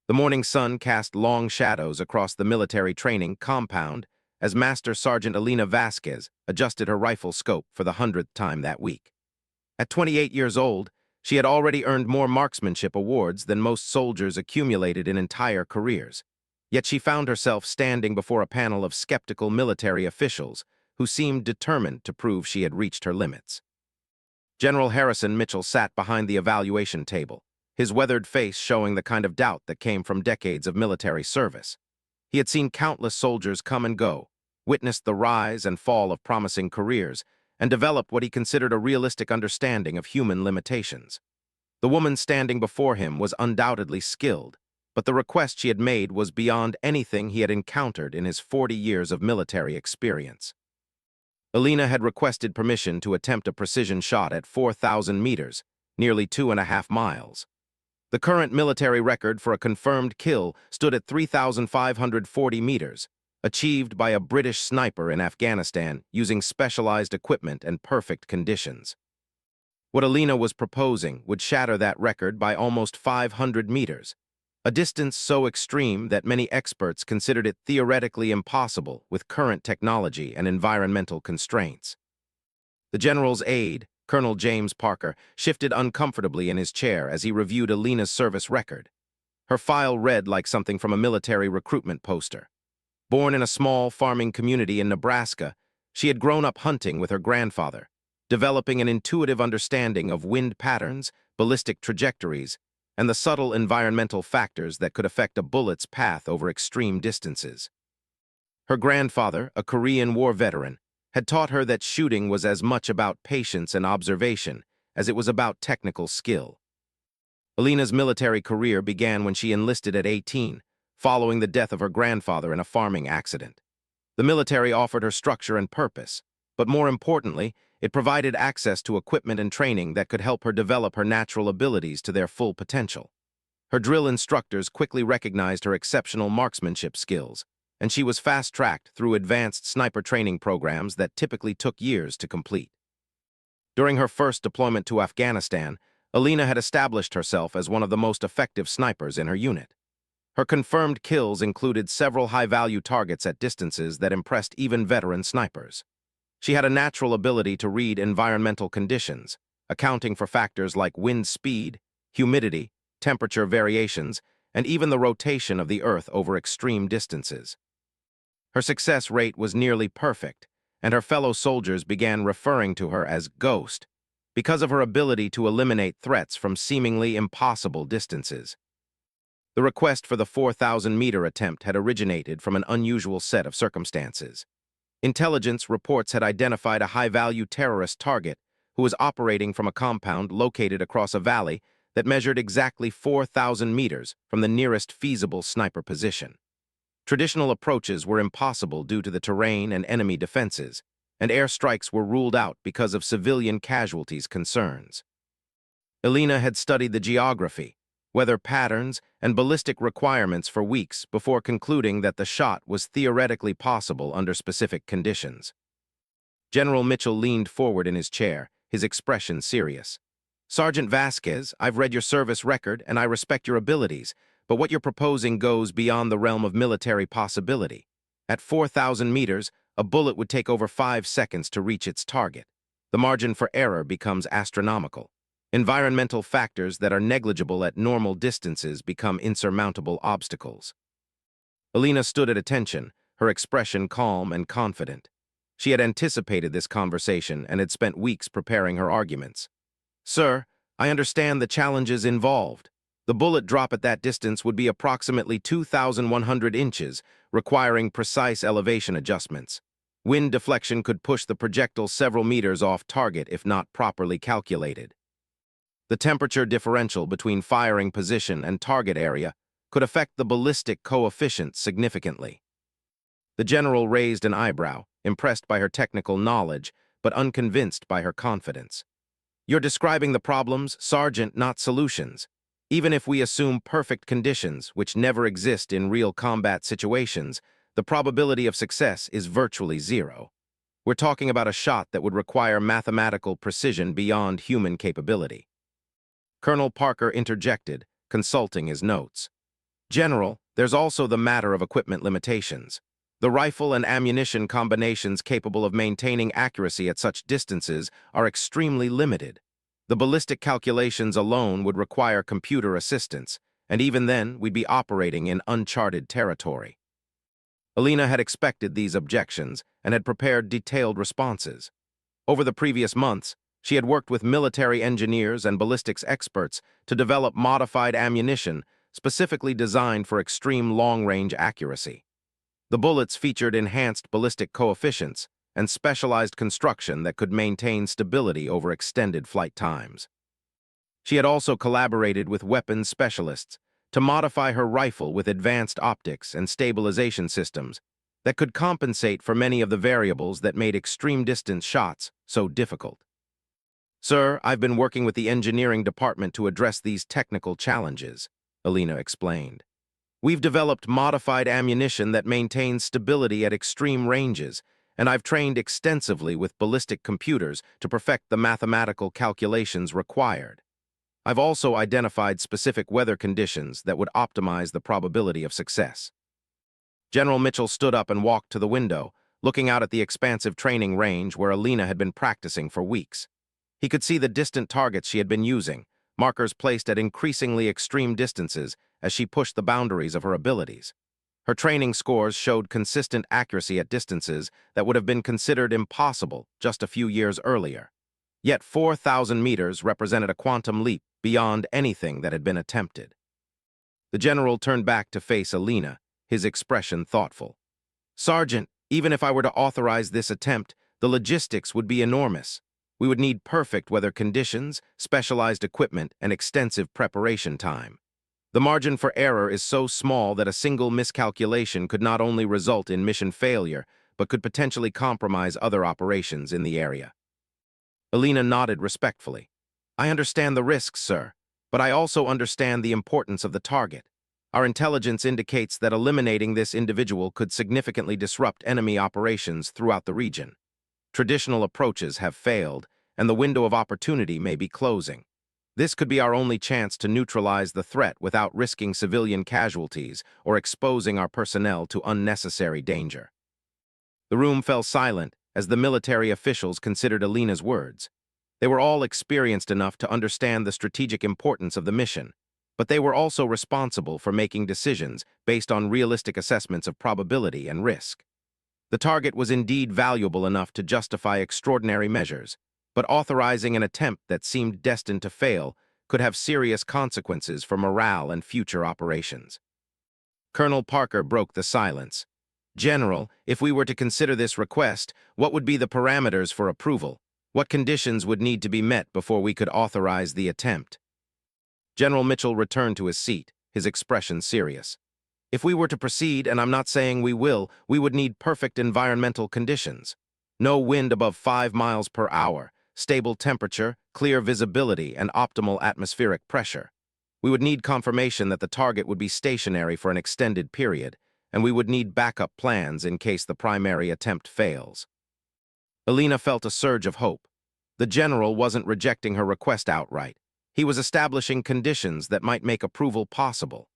The morning sun cast long shadows across the military training compound as Master Sergeant Elena Vasquez adjusted her rifle scope for the 100th time that week. At 28 years old, she had already earned more marksmanship awards than most soldiers accumulated in entire careers. Yet she found herself standing before a panel of skeptical military officials who seemed determined to prove she had reached her limits. General Harrison Mitchell sat behind the evaluation table, his weathered face showing the kind of doubt that came from decades of military service. He had seen countless soldiers come and go, witnessed the rise and fall of promising careers, and developed what he considered a realistic understanding of human limitations. The woman standing before him was undoubtedly skilled, but the request she had made was beyond anything he had encountered in his 40 years of military experience. Elena had requested permission to attempt a precision shot at 4,000 meters, nearly 2.5 miles. The current military record for a confirmed kill stood at 3,540 meters, achieved by a British sniper in Afghanistan using specialized equipment and perfect conditions. What Elena was proposing would shatter that record by almost 500 meters, a distance so extreme that many experts considered it theoretically impossible with current technology and environmental constraints. The general's aide, Colonel James Parker, shifted uncomfortably in his chair as he reviewed Elena's service record. Her file read like something from a military recruitment poster. Born in a small farming community in Nebraska, she had grown up hunting with her grandfather, developing an intuitive understanding of wind patterns, ballistic trajectories, and the subtle environmental factors that could affect a bullet's path over extreme distances. Her grandfather, a Korean War veteran, had taught her that shooting was as much about patience and observation as it was about technical skill. Elena's military career began when she enlisted at 18, following the death of her grandfather in a farming accident. The military offered her structure and purpose, but more importantly, it provided access to equipment and training that could help her develop her natural abilities to their full potential. Her drill instructors quickly recognized her exceptional marksmanship skills, and she was fast-tracked through advanced sniper training programs that typically took years to complete. During her first deployment to Afghanistan, Elena had established herself as one of the most effective snipers in her unit. Her confirmed kills included several high-value targets at distances that impressed even veteran snipers. She had a natural ability to read environmental conditions, accounting for factors like wind speed, humidity, temperature variations, and even the rotation of the Earth over extreme distances. Her success rate was nearly perfect, and her fellow soldiers began referring to her as Ghost because of her ability to eliminate threats from seemingly impossible distances. The request for the 4,000-meter attempt had originated from an unusual set of circumstances. Intelligence reports had identified a high-value terrorist target who was operating from a compound located across a valley that measured exactly 4,000 meters from the nearest feasible sniper position. Traditional approaches were impossible due to the terrain and enemy defenses, and airstrikes were ruled out because of civilian casualties concerns. Elena had studied the geography, weather patterns, and ballistic requirements for weeks before concluding that the shot was theoretically possible under specific conditions. General Mitchell leaned forward in his chair, his expression serious. "Sergeant Vasquez, I've read your service record and I respect your abilities, but what you're proposing goes beyond the realm of military possibility. At 4,000 meters, a bullet would take over 5 seconds to reach its target. The margin for error becomes astronomical. Environmental factors that are negligible at normal distances become insurmountable obstacles." Elena stood at attention, her expression calm and confident. She had anticipated this conversation and had spent weeks preparing her arguments. "Sir, I understand the challenges involved. The bullet drop at that distance would be approximately 2,100 inches, requiring precise elevation adjustments. Wind deflection could push the projectile several meters off target if not properly calculated. The temperature differential between firing position and target area could affect the ballistic coefficient significantly." The general raised an eyebrow, impressed by her technical knowledge, but unconvinced by her confidence. "You're describing the problems, Sergeant, not solutions. Even if we assume perfect conditions, which never exist in real combat situations, the probability of success is virtually zero. We're talking about a shot that would require mathematical precision beyond human capability." Colonel Parker interjected, consulting his notes. General, there's also the matter of equipment limitations. The rifle and ammunition combinations capable of maintaining accuracy at such distances are extremely limited. The ballistic calculations alone would require computer assistance, and even then we'd be operating in uncharted territory. Alina had expected these objections and had prepared detailed responses. Over the previous months, she had worked with military engineers and ballistics experts to develop modified ammunition specifically designed for extreme long-range accuracy. The bullets featured enhanced ballistic coefficients and specialized construction that could maintain stability over extended flight times. She had also collaborated with weapons specialists to modify her rifle with advanced optics and stabilization systems that could compensate for many of the variables that made extreme-distance shots so difficult. "Sir, I've been working with the engineering department to address these technical challenges," Alina explained. "We've developed modified ammunition that maintains stability at extreme ranges, and I've trained extensively with ballistic computers to perfect the mathematical calculations required. I've also identified specific weather conditions that would optimize the probability of success." General Mitchell stood up and walked to the window, looking out at the expansive training range where Alina had been practicing for weeks. He could see the distant targets she had been using, markers placed at increasingly extreme distances as she pushed the boundaries of her abilities. Her training scores showed consistent accuracy at distances that would have been considered impossible just a few years earlier. Yet 4,000 meters represented a quantum leap beyond anything that had been attempted. The general turned back to face Alina, his expression thoughtful. "Sergeant, even if I were to authorize this attempt, the logistics would be enormous. We would need perfect weather conditions, specialized equipment, and extensive preparation time. The margin for error is so small that a single miscalculation could not only result in mission failure, but could potentially compromise other operations in the area." Alina nodded respectfully. "I understand the risks, sir, but I also understand the importance of the target. Our intelligence indicates that eliminating this individual could significantly disrupt enemy operations throughout the region. Traditional approaches have failed, and the window of opportunity may be closing. This could be our only chance to neutralize the threat without risking civilian casualties or exposing our personnel to unnecessary danger." The room fell silent as the military officials considered Alina's words. They were all experienced enough to understand the strategic importance of the mission, but they were also responsible for making decisions based on realistic assessments of probability and risk. The target was indeed valuable enough to justify extraordinary measures, but authorizing an attempt that seemed destined to fail could have serious consequences for morale and future operations. Colonel Parker broke the silence. "General, if we were to consider this request, what would be the parameters for approval? What conditions would need to be met before we could authorize the attempt?" General Mitchell returned to his seat, his expression serious. "If we were to proceed, and I'm not saying we will, we would need perfect environmental conditions. No wind above 5 miles per hour, stable temperature, clear visibility, and optimal atmospheric pressure. We would need confirmation that the target would be stationary for an extended period, and we would need backup plans in case the primary attempt fails." Alina felt a surge of hope. The general wasn't rejecting her request outright. He was establishing conditions that might make approval possible.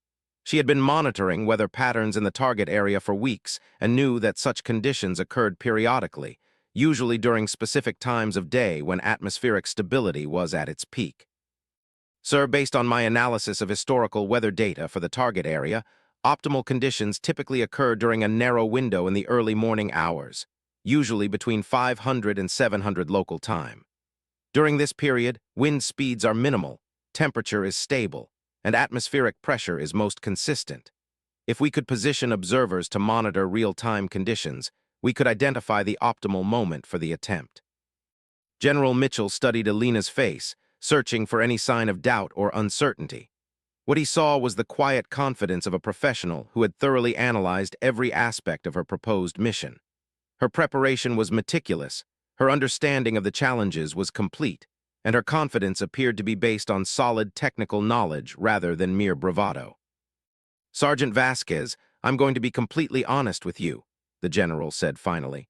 She had been monitoring weather patterns in the target area for weeks and knew that such conditions occurred periodically, usually during specific times of day when atmospheric stability was at its peak. "Sir, based on my analysis of historical weather data for the target area, optimal conditions typically occur during a narrow window in the early morning hours, usually between 500 and 700 local time. During this period, wind speeds are minimal, temperature is stable, and atmospheric pressure is most consistent. If we could position observers to monitor real-time conditions, we could identify the optimal moment for the attempt." General Mitchell studied Alina's face, searching for any sign of doubt or uncertainty. What he saw was the quiet confidence of a professional who had thoroughly analyzed every aspect of her proposed mission. Her preparation was meticulous, her understanding of the challenges was complete, and her confidence appeared to be based on solid technical knowledge rather than mere bravado. "Sergeant Vasquez, I'm going to be completely honest with you," the general said finally.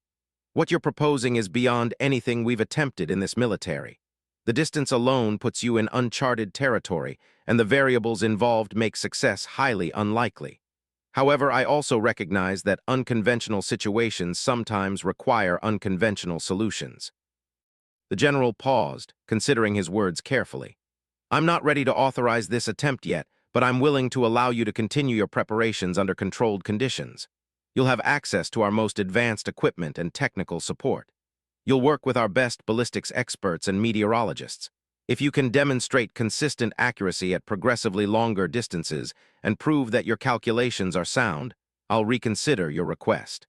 "What you're proposing is beyond anything we've attempted in this military. The distance alone puts you in uncharted territory, and the variables involved make success highly unlikely. However, I also recognize that unconventional situations sometimes require unconventional solutions. The general paused, considering his words carefully. I'm not ready to authorize this attempt yet, but I'm willing to allow you to continue your preparations under controlled conditions. You'll have access to our most advanced equipment and technical support. You'll work with our best ballistics experts and meteorologists. If you can demonstrate consistent accuracy at progressively longer distances and prove that your calculations are sound, I'll reconsider your request.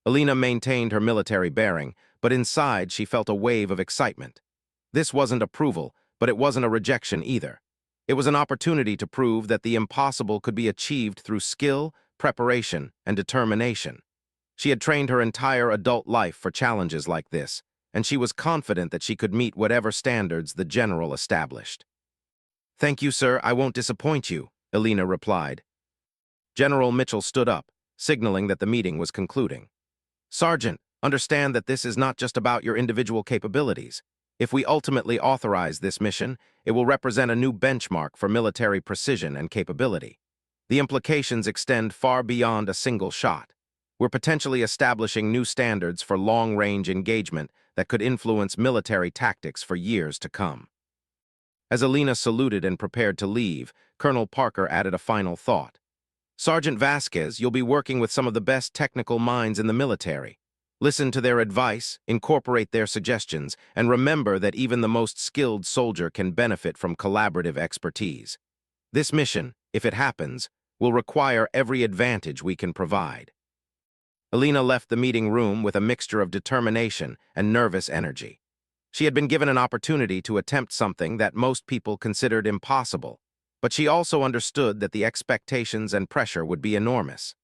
Alina maintained her military bearing, but inside she felt a wave of excitement. This wasn't approval, but it wasn't a rejection either. It was an opportunity to prove that the impossible could be achieved through skill, preparation, and determination. She had trained her entire adult life for challenges like this, and she was confident that she could meet whatever standards the general established. "Thank you, sir, I won't disappoint you," Alina replied. General Mitchell stood up, signaling that the meeting was concluding. "Sergeant, understand that this is not just about your individual capabilities. If we ultimately authorize this mission, it will represent a new benchmark for military precision and capability. The implications extend far beyond a single shot. We're potentially establishing new standards for long-range engagement that could influence military tactics for years to come." As Alina saluted and prepared to leave, Colonel Parker added a final thought. "Sergeant Vasquez, you'll be working with some of the best technical minds in the military. Listen to their advice, incorporate their suggestions, and remember that even the most skilled soldier can benefit from collaborative expertise. This mission, if it happens, will require every advantage we can provide." Alina left the meeting room with a mixture of determination and nervous energy. She had been given an opportunity to attempt something that most people considered impossible, but she also understood that the expectations and pressure would be enormous.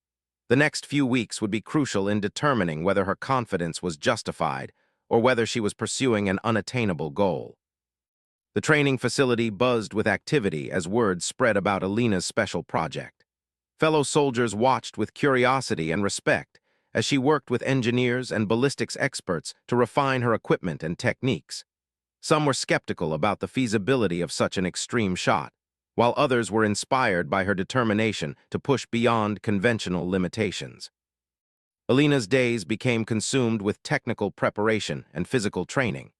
The next few weeks would be crucial in determining whether her confidence was justified or whether she was pursuing an unattainable goal. The training facility buzzed with activity as word spread about Alina's special project. Fellow soldiers watched with curiosity and respect as she worked with engineers and ballistics experts to refine her equipment and techniques. Some were skeptical about the feasibility of such an extreme shot, while others were inspired by her determination to push beyond conventional limitations. Alina's days became consumed with technical preparation and physical training.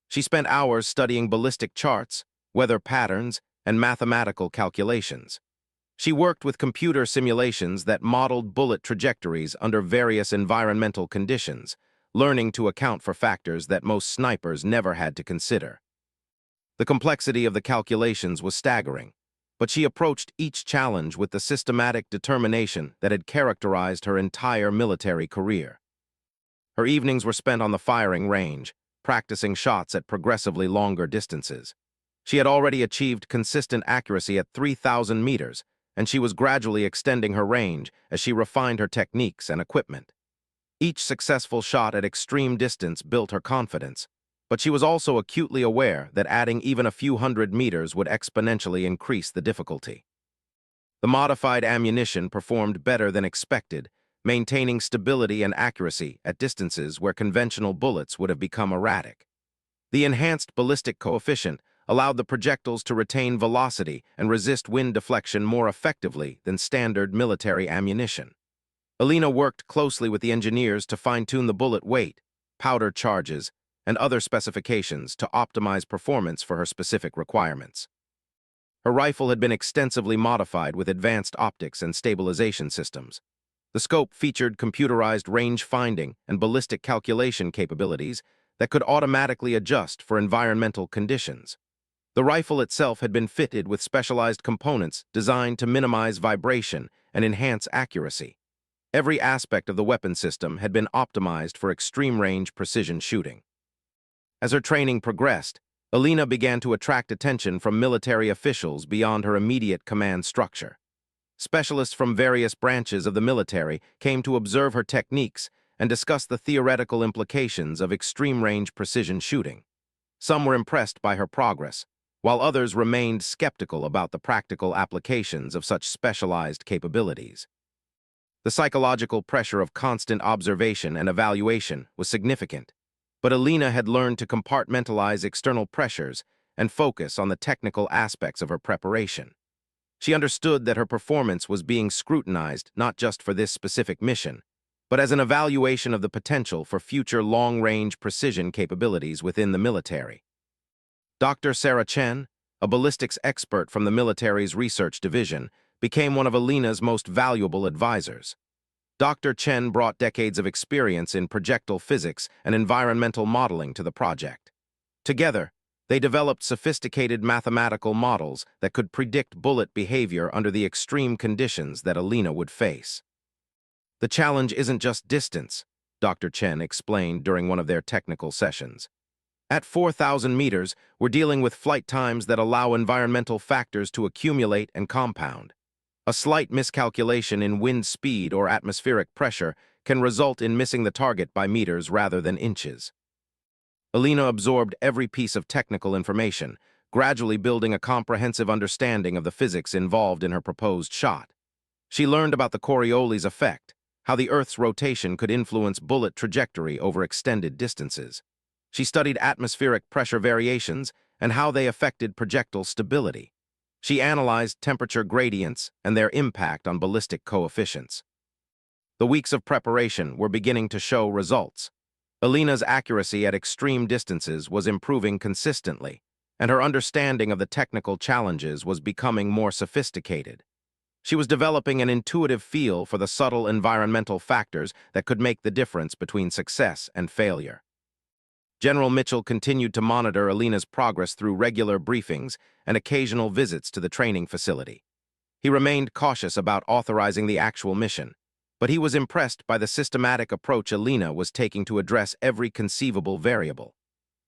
She spent hours studying ballistic charts, weather patterns, and mathematical calculations. She worked with computer simulations that modeled bullet trajectories under various environmental conditions, learning to account for factors that most snipers never had to consider. The complexity of the calculations was staggering, but she approached each challenge with the systematic determination that had characterized her entire military career. Her evenings were spent on the firing range, practicing shots at progressively longer distances. She had already achieved consistent accuracy at 3,000 meters, and she was gradually extending her range as she refined her techniques and equipment. Each successful shot at extreme distance built her confidence, but she was also acutely aware that adding even a few hundred meters would exponentially increase the difficulty. The modified ammunition performed better than expected, maintaining stability and accuracy at distances where conventional bullets would have become erratic. The enhanced ballistic coefficient allowed the projectiles to retain velocity and resist wind deflection more effectively than standard military ammunition. Alina worked closely with the engineers to fine-tune the bullet weight, powder charges, and other specifications to optimize performance for her specific requirements. Her rifle had been extensively modified with advanced optics and stabilization systems. The scope featured computerized range finding and ballistic calculation capabilities that could automatically adjust for environmental conditions. The rifle itself had been fitted with specialized components designed to minimize vibration and enhance accuracy. Every aspect of the weapon system had been optimized for extreme-range precision shooting. As her training progressed, Alina began to attract attention from military officials beyond her immediate command structure. Specialists from various branches of the military came to observe her techniques and discuss the theoretical implications of extreme-range precision shooting. Some were impressed by her progress, while others remained skeptical about the practical applications of such specialized capabilities. The psychological pressure of constant observation and evaluation was significant, but Alina had learned to compartmentalize external pressures and focus on the technical aspects of her preparation. She understood that her performance was being scrutinized not just for this specific mission, but as an evaluation of the potential for future long-range precision capabilities within the military. Dr. Sarah Chen, a ballistics expert from the military's research division, became one of Alina's most valuable advisors. Dr. Chen brought decades of experience in projectile physics and environmental modeling to the project. Together, they developed sophisticated mathematical models that could predict bullet behavior under the extreme conditions that Alina would face. The challenge isn't just distance, Dr. Chen explained during one of their technical sessions. At 4,000 meters, we're dealing with flight times that allow environmental factors to accumulate and compound. A slight miscalculation in wind speed or atmospheric pressure can result in missing the target by meters rather than inches. Alina absorbed every piece of technical information, gradually building a comprehensive understanding of the physics involved in her proposed shot. She learned about the Coriolis effect, how the Earth's rotation could influence bullet trajectory over extended distances. She studied atmospheric pressure variations and how they affected projectile stability. She analyzed temperature gradients and their impact on ballistic coefficients. The weeks of preparation were beginning to show results. Alina's accuracy at extreme distances was improving consistently, and her understanding of the technical challenges was becoming more sophisticated. She was developing an intuitive feel for the subtle environmental factors that could make the difference between success and failure. General Mitchell continued to monitor Alina's progress through regular briefings and occasional visits to the training facility. He remained cautious about authorizing the actual mission, but he was impressed by the systematic approach Alina was taking to address every conceivable variable.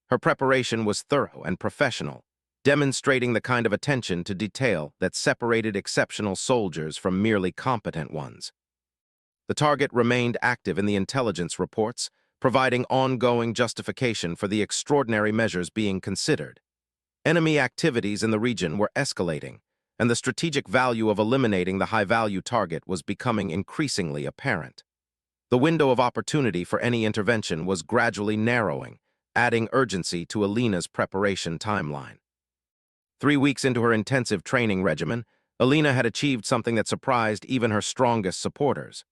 Her preparation was thorough and professional, demonstrating the kind of attention to detail that separated exceptional soldiers from merely competent ones. The target remained active in the intelligence reports, providing ongoing justification for the extraordinary measures being considered. Enemy activities in the region were escalating, and the strategic value of eliminating the high-value target was becoming increasingly apparent. The window of opportunity for any intervention was gradually narrowing, adding urgency to Alina's preparation timeline. 3 weeks into her intensive training regimen, Alina had achieved something that surprised even her strongest supporters.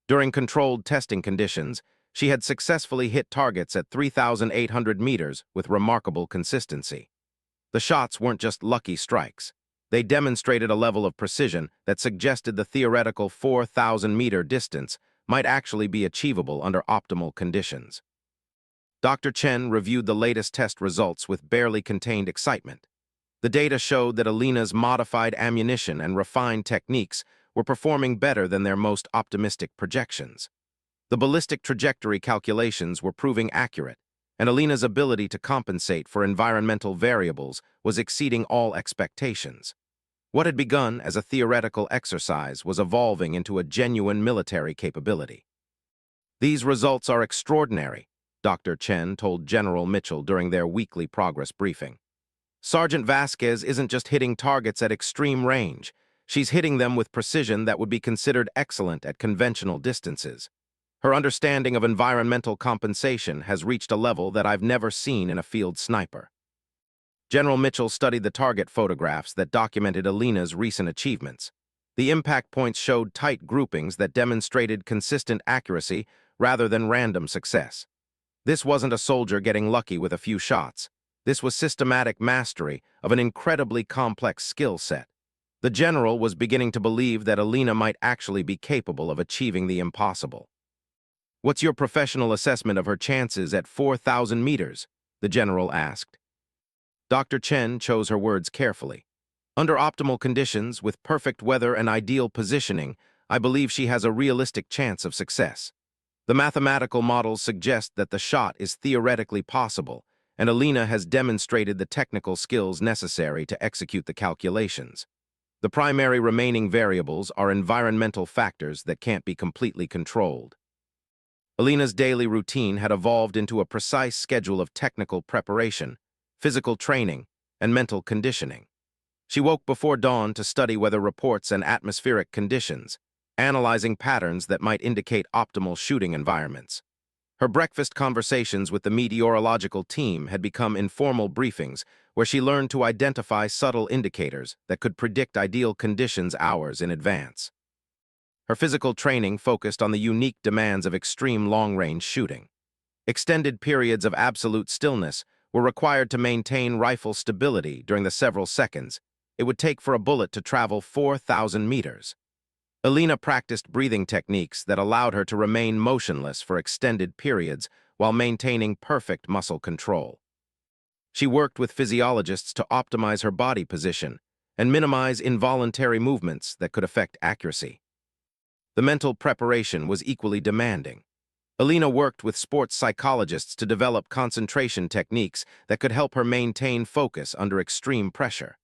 During controlled testing conditions, she had successfully hit targets at 3,800 meters with remarkable consistency. The shots weren't just lucky strikes. They demonstrated a level of precision that suggested the theoretical 4,000-meter distance might actually be achievable under optimal conditions. Dr. Chen reviewed the latest test results with barely contained excitement. The data showed that Alina's modified ammunition and refined techniques were performing better than their most optimistic projections. The ballistic trajectory calculations were proving accurate, and Alina's ability to compensate for environmental variables was exceeding all expectations. What had begun as a theoretical exercise was evolving into a genuine military capability. "These results are extraordinary," Dr. Chen told General Mitchell during their weekly progress briefing. "Sergeant Vasquez isn't just hitting targets at extreme range. She's hitting them with precision that would be considered excellent at conventional distances. Her understanding of environmental compensation has reached a level that I've never seen in a field sniper." General Mitchell studied the target photographs that documented Alina's recent achievements. The impact points showed tight groupings that demonstrated consistent accuracy rather than random success. This wasn't a soldier getting lucky with a few shots. This was systematic mastery of an incredibly complex skill set. The general was beginning to believe that Alina might actually be capable of achieving the impossible. "What's your professional assessment of her chances at 4,000 meters?" the general asked. Dr. Chen chose her words carefully. "Under optimal conditions, with perfect weather and ideal positioning, I believe she has a realistic chance of success. The mathematical models suggest that the shot is theoretically possible, and Alina has demonstrated the technical skills necessary to execute the calculations. The primary remaining variables are environmental factors that can't be completely controlled." Alina's daily routine had evolved into a precise schedule of technical preparation, physical training, and mental conditioning. She woke before dawn to study weather reports and atmospheric conditions, analyzing patterns that might indicate optimal shooting environments. Her breakfast conversations with the meteorological team had become informal briefings where she learned to identify subtle indicators that could predict ideal conditions hours in advance. Her physical training focused on the unique demands of extreme long-range shooting. Extended periods of absolute stillness were required to maintain rifle stability during the several seconds it would take for a bullet to travel 4,000 meters. Alina practiced breathing techniques that allowed her to remain motionless for extended periods while maintaining perfect muscle control. She worked with physiologists to optimize her body position and minimize involuntary movements that could affect accuracy. The mental preparation was equally demanding. Alina worked with sports psychologists to develop concentration techniques that could help her maintain focus under extreme pressure.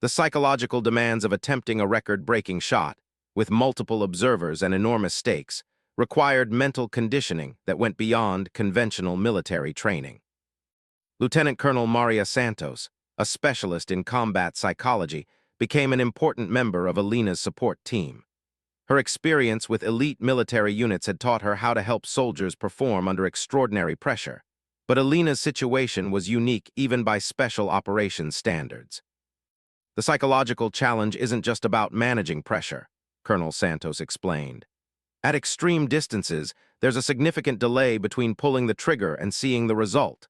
The psychological demands of attempting a record-breaking shot, with multiple observers and enormous stakes, required mental conditioning that went beyond conventional military training. Lieutenant Colonel Maria Santos, a specialist in combat psychology, became an important member of Alina's support team. Her experience with elite military units had taught her how to help soldiers perform under extraordinary pressure, but Alina's situation was unique even by special operations standards. The psychological challenge isn't just about managing pressure, Colonel Santos explained. At extreme distances, there's a significant delay between pulling the trigger and seeing the result.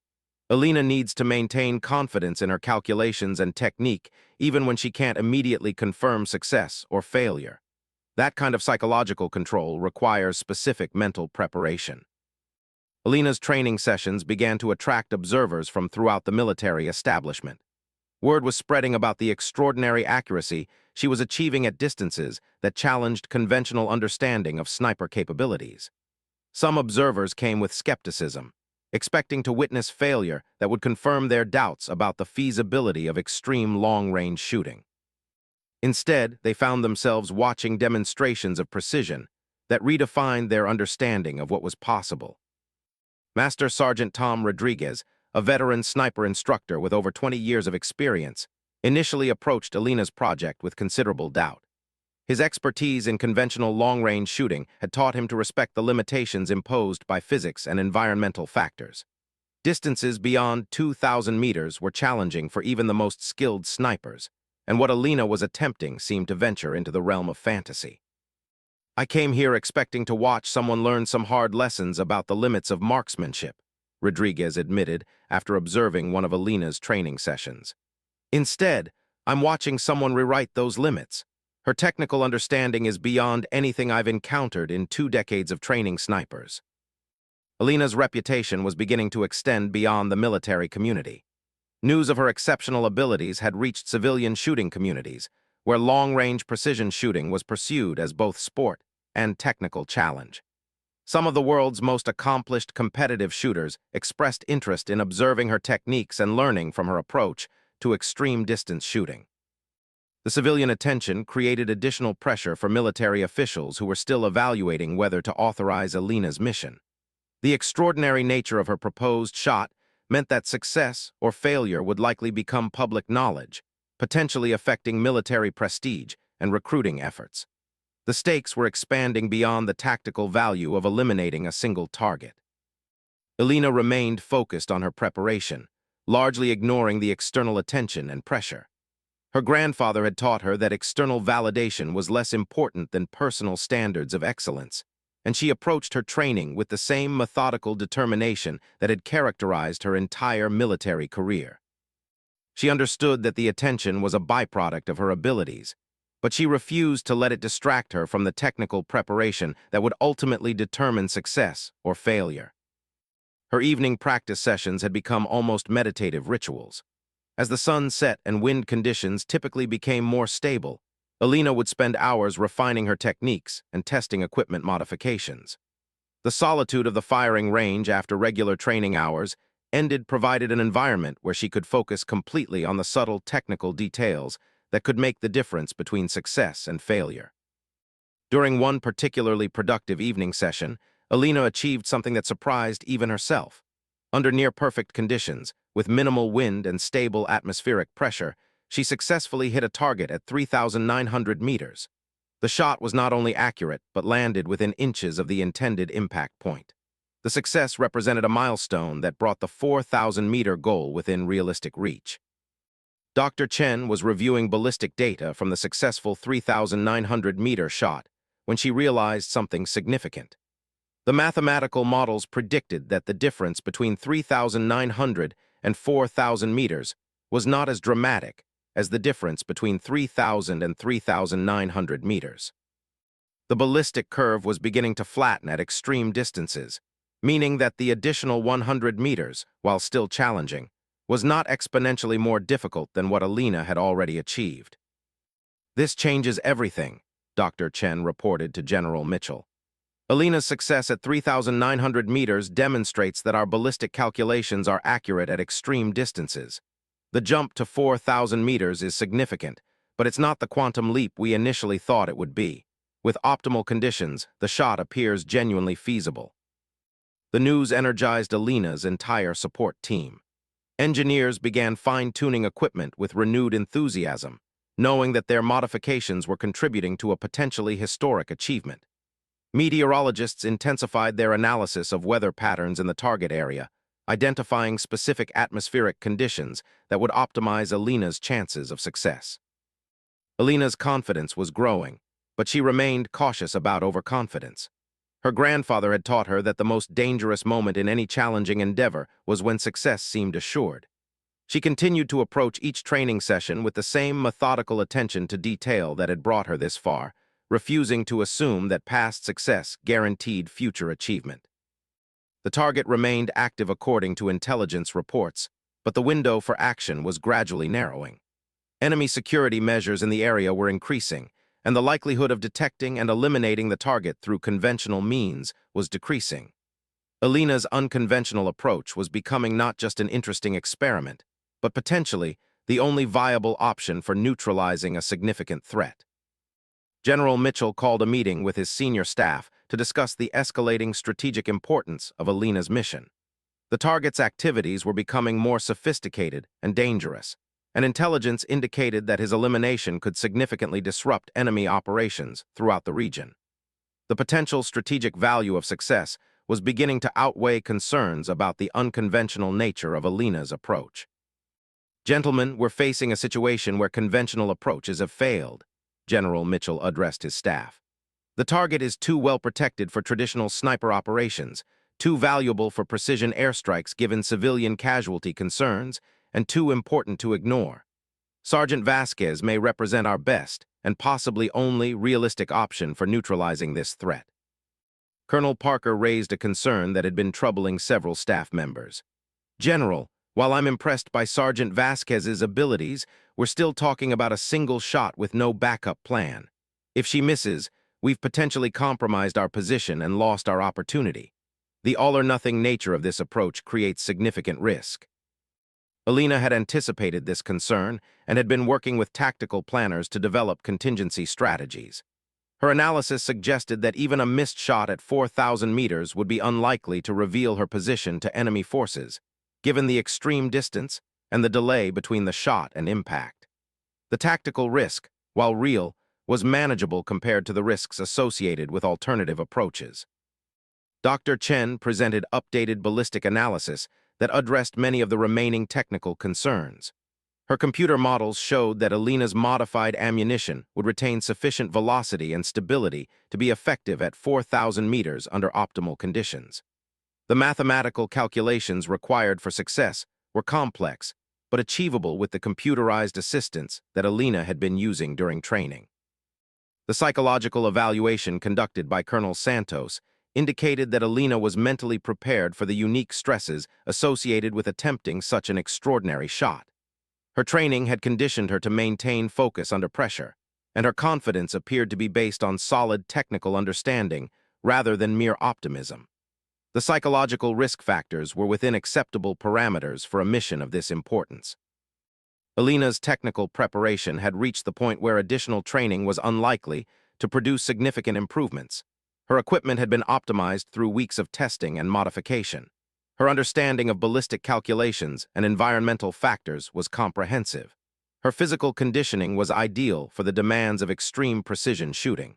Alina needs to maintain confidence in her calculations and technique even when she can't immediately confirm success or failure. That kind of psychological control requires specific mental preparation. Alina's training sessions began to attract observers from throughout the military establishment. Word was spreading about the extraordinary accuracy she was achieving at distances that challenged conventional understanding of sniper capabilities. Some observers came with skepticism, expecting to witness failure that would confirm their doubts about the feasibility of extreme long-range shooting. Instead, they found themselves watching demonstrations of precision that redefined their understanding of what was possible. Master Sergeant Tom Rodriguez, a veteran sniper instructor with over 20 years of experience, initially approached Alina's project with considerable doubt. His expertise in conventional long-range shooting had taught him to respect the limitations imposed by physics and environmental factors. Distances beyond 2,000 meters were challenging for even the most skilled snipers, and what Alina was attempting seemed to venture into the realm of fantasy. "I came here expecting to watch someone learn some hard lessons about the limits of marksmanship," Rodriguez admitted after observing one of Alina's training sessions. "Instead, I'm watching someone rewrite those limits. Her technical understanding is beyond anything I've encountered in 2 decades of training snipers." Alina's reputation was beginning to extend beyond the military community. News of her exceptional abilities had reached civilian shooting communities, where long-range precision shooting was pursued as both sport and technical challenge. Some of the world's most accomplished competitive shooters expressed interest in observing her techniques and learning from her approach to extreme distance shooting. The civilian attention created additional pressure for military officials who were still evaluating whether to authorize Alina's mission. The extraordinary nature of her proposed shot meant that success or failure would likely become public knowledge, potentially affecting military prestige and recruiting efforts. The stakes were expanding beyond the tactical value of eliminating a single target. Alina remained focused on her preparation, largely ignoring the external attention and pressure. Her grandfather had taught her that external validation was less important than personal standards of excellence, and she approached her training with the same methodical determination that had characterized her entire military career. She understood that the attention was a byproduct of her abilities, but she refused to let it distract her from the technical preparation that would ultimately determine success or failure. Her evening practice sessions had become almost meditative rituals. As the sun set and wind conditions typically became more stable, Alina would spend hours refining her techniques and testing equipment modifications. The solitude of the firing range after regular training hours provided an environment where she could focus completely on the subtle technical details that could make the difference between success and failure. During one particularly productive evening session, Alina achieved something that surprised even herself. Under near-perfect conditions, with minimal wind and stable atmospheric pressure, she successfully hit a target at 3,900 meters. The shot was not only accurate, but landed within inches of the intended impact point. The success represented a milestone that brought the 4,000-meter goal within realistic reach. Dr. Chen was reviewing ballistic data from the successful 3,900-meter shot when she realized something significant. The mathematical models predicted that the difference between 3,900 and 4,000 meters was not as dramatic as the difference between 3,000 and 3,900 meters. The ballistic curve was beginning to flatten at extreme distances, meaning that the additional 100 meters, while still challenging, was not exponentially more difficult than what Alina had already achieved. "This changes everything," Dr. Chen reported to General Mitchell. "Alina's success at 3,900 meters demonstrates that our ballistic calculations are accurate at extreme distances. The jump to 4,000 meters is significant, but it's not the quantum leap we initially thought it would be. With optimal conditions, the shot appears genuinely feasible." The news energized Alina's entire support team. Engineers began fine-tuning equipment with renewed enthusiasm, knowing that their modifications were contributing to a potentially historic achievement. Meteorologists intensified their analysis of weather patterns in the target area, identifying specific atmospheric conditions that would optimize Alina's chances of success. Alina's confidence was growing, but she remained cautious about overconfidence. Her grandfather had taught her that the most dangerous moment in any challenging endeavor was when success seemed assured. She continued to approach each training session with the same methodical attention to detail that had brought her this far, refusing to assume that past success guaranteed future achievement. The target remained active according to intelligence reports, but the window for action was gradually narrowing. Enemy security measures in the area were increasing, and the likelihood of detecting and eliminating the target through conventional means was decreasing. Alina's unconventional approach was becoming not just an interesting experiment, but potentially the only viable option for neutralizing a significant threat. General Mitchell called a meeting with his senior staff to discuss the escalating strategic importance of Alina's mission. The target's activities were becoming more sophisticated and dangerous, and intelligence indicated that his elimination could significantly disrupt enemy operations throughout the region. The potential strategic value of success was beginning to outweigh concerns about the unconventional nature of Alina's approach. "Gentlemen, we're facing a situation where conventional approaches have failed," General Mitchell addressed his staff. "The target is too well protected for traditional sniper operations, too valuable for precision airstrikes given civilian casualty concerns, and too important to ignore. Sergeant Vasquez may represent our best and possibly only realistic option for neutralizing this threat." Colonel Parker raised a concern that had been troubling several staff members. "General, while I'm impressed by Sergeant Vasquez's abilities, we're still talking about a single shot with no backup plan. If she misses, we've potentially compromised our position and lost our opportunity. The all-or-nothing nature of this approach creates significant risk." Alina had anticipated this concern and had been working with tactical planners to develop contingency strategies. Her analysis suggested that even a missed shot at 4,000 meters would be unlikely to reveal her position to enemy forces, given the extreme distance and the delay between the shot and impact. The tactical risk, while real, was manageable compared to the risks associated with alternative approaches. Dr. Chen presented updated ballistic analysis that addressed many of the remaining technical concerns. Her computer models showed that Alina's modified ammunition would retain sufficient velocity and stability to be effective at 4,000 meters under optimal conditions. The mathematical calculations required for success were complex, but achievable with the computerized assistance that Alina had been using during training. The psychological evaluation conducted by Colonel Santos indicated that Alina was mentally prepared for the unique stresses associated with attempting such an extraordinary shot. Her training had conditioned her to maintain focus under pressure, and her confidence appeared to be based on solid technical understanding rather than mere optimism. The psychological risk factors were within acceptable parameters for a mission of this importance. Alina's technical preparation had reached the point where additional training was unlikely to produce significant improvements. Her equipment had been optimized through weeks of testing and modification. Her understanding of ballistic calculations and environmental factors was comprehensive. Her physical conditioning was ideal for the demands of extreme precision shooting.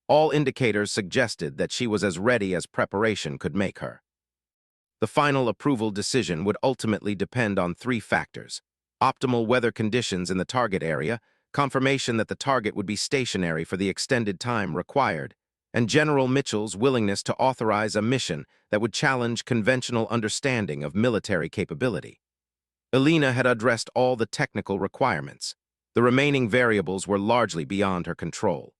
All indicators suggested that she was as ready as preparation could make her. The final approval decision would ultimately depend on three factors: optimal weather conditions in the target area, confirmation that the target would be stationary for the extended time required, and General Mitchell's willingness to authorize a mission that would challenge conventional understanding of military capability. Alina had addressed all the technical requirements. The remaining variables were largely beyond her control.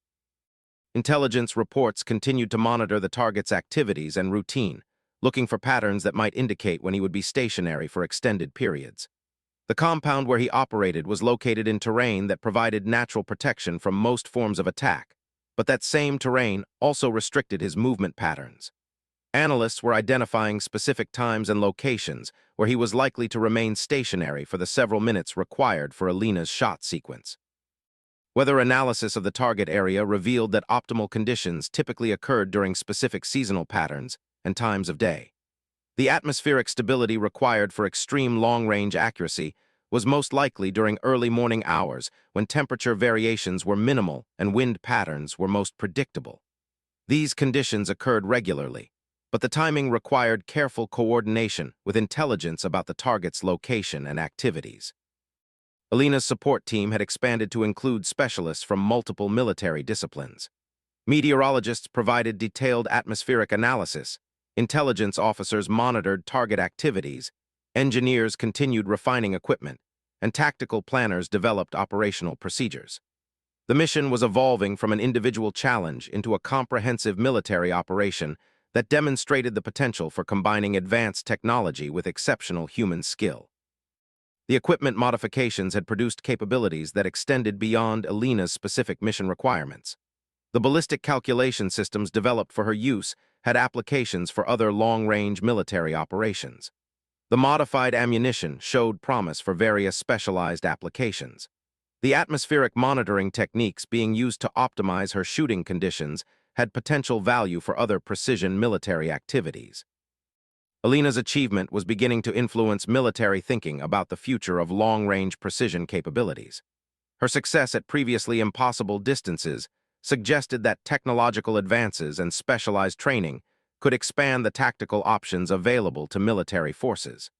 Intelligence reports continued to monitor the target's activities and routine, looking for patterns that might indicate when he would be stationary for extended periods. The compound where he operated was located in terrain that provided natural protection from most forms of attack, but that same terrain also restricted his movement patterns. Analysts were identifying specific times and locations where he was likely to remain stationary for the several minutes required for Alina's shot sequence. Weather analysis of the target area revealed that optimal conditions typically occurred during specific seasonal patterns and times of day. The atmospheric stability required for extreme long-range accuracy was most likely during early morning hours when temperature variations were minimal and wind patterns were most predictable. These conditions occurred regularly, but the timing required careful coordination with intelligence about the target's location and activities. Alina's support team had expanded to include specialists from multiple military disciplines. Meteorologists provided detailed atmospheric analysis, intelligence officers monitored target activities, engineers continued refining equipment, and tactical planners developed operational procedures. The mission was evolving from an individual challenge into a comprehensive military operation that demonstrated the potential for combining advanced technology with exceptional human skill. The equipment modifications had produced capabilities that extended beyond Alina's specific mission requirements. The ballistic calculation systems developed for her use had applications for other long-range military operations. The modified ammunition showed promise for various specialized applications. The atmospheric monitoring techniques being used to optimize her shooting conditions had potential value for other precision military activities. Alina's achievement was beginning to influence military thinking about the future of long-range precision capabilities. Her success at previously impossible distances suggested that technological advances and specialized training could expand the tactical options available to military forces.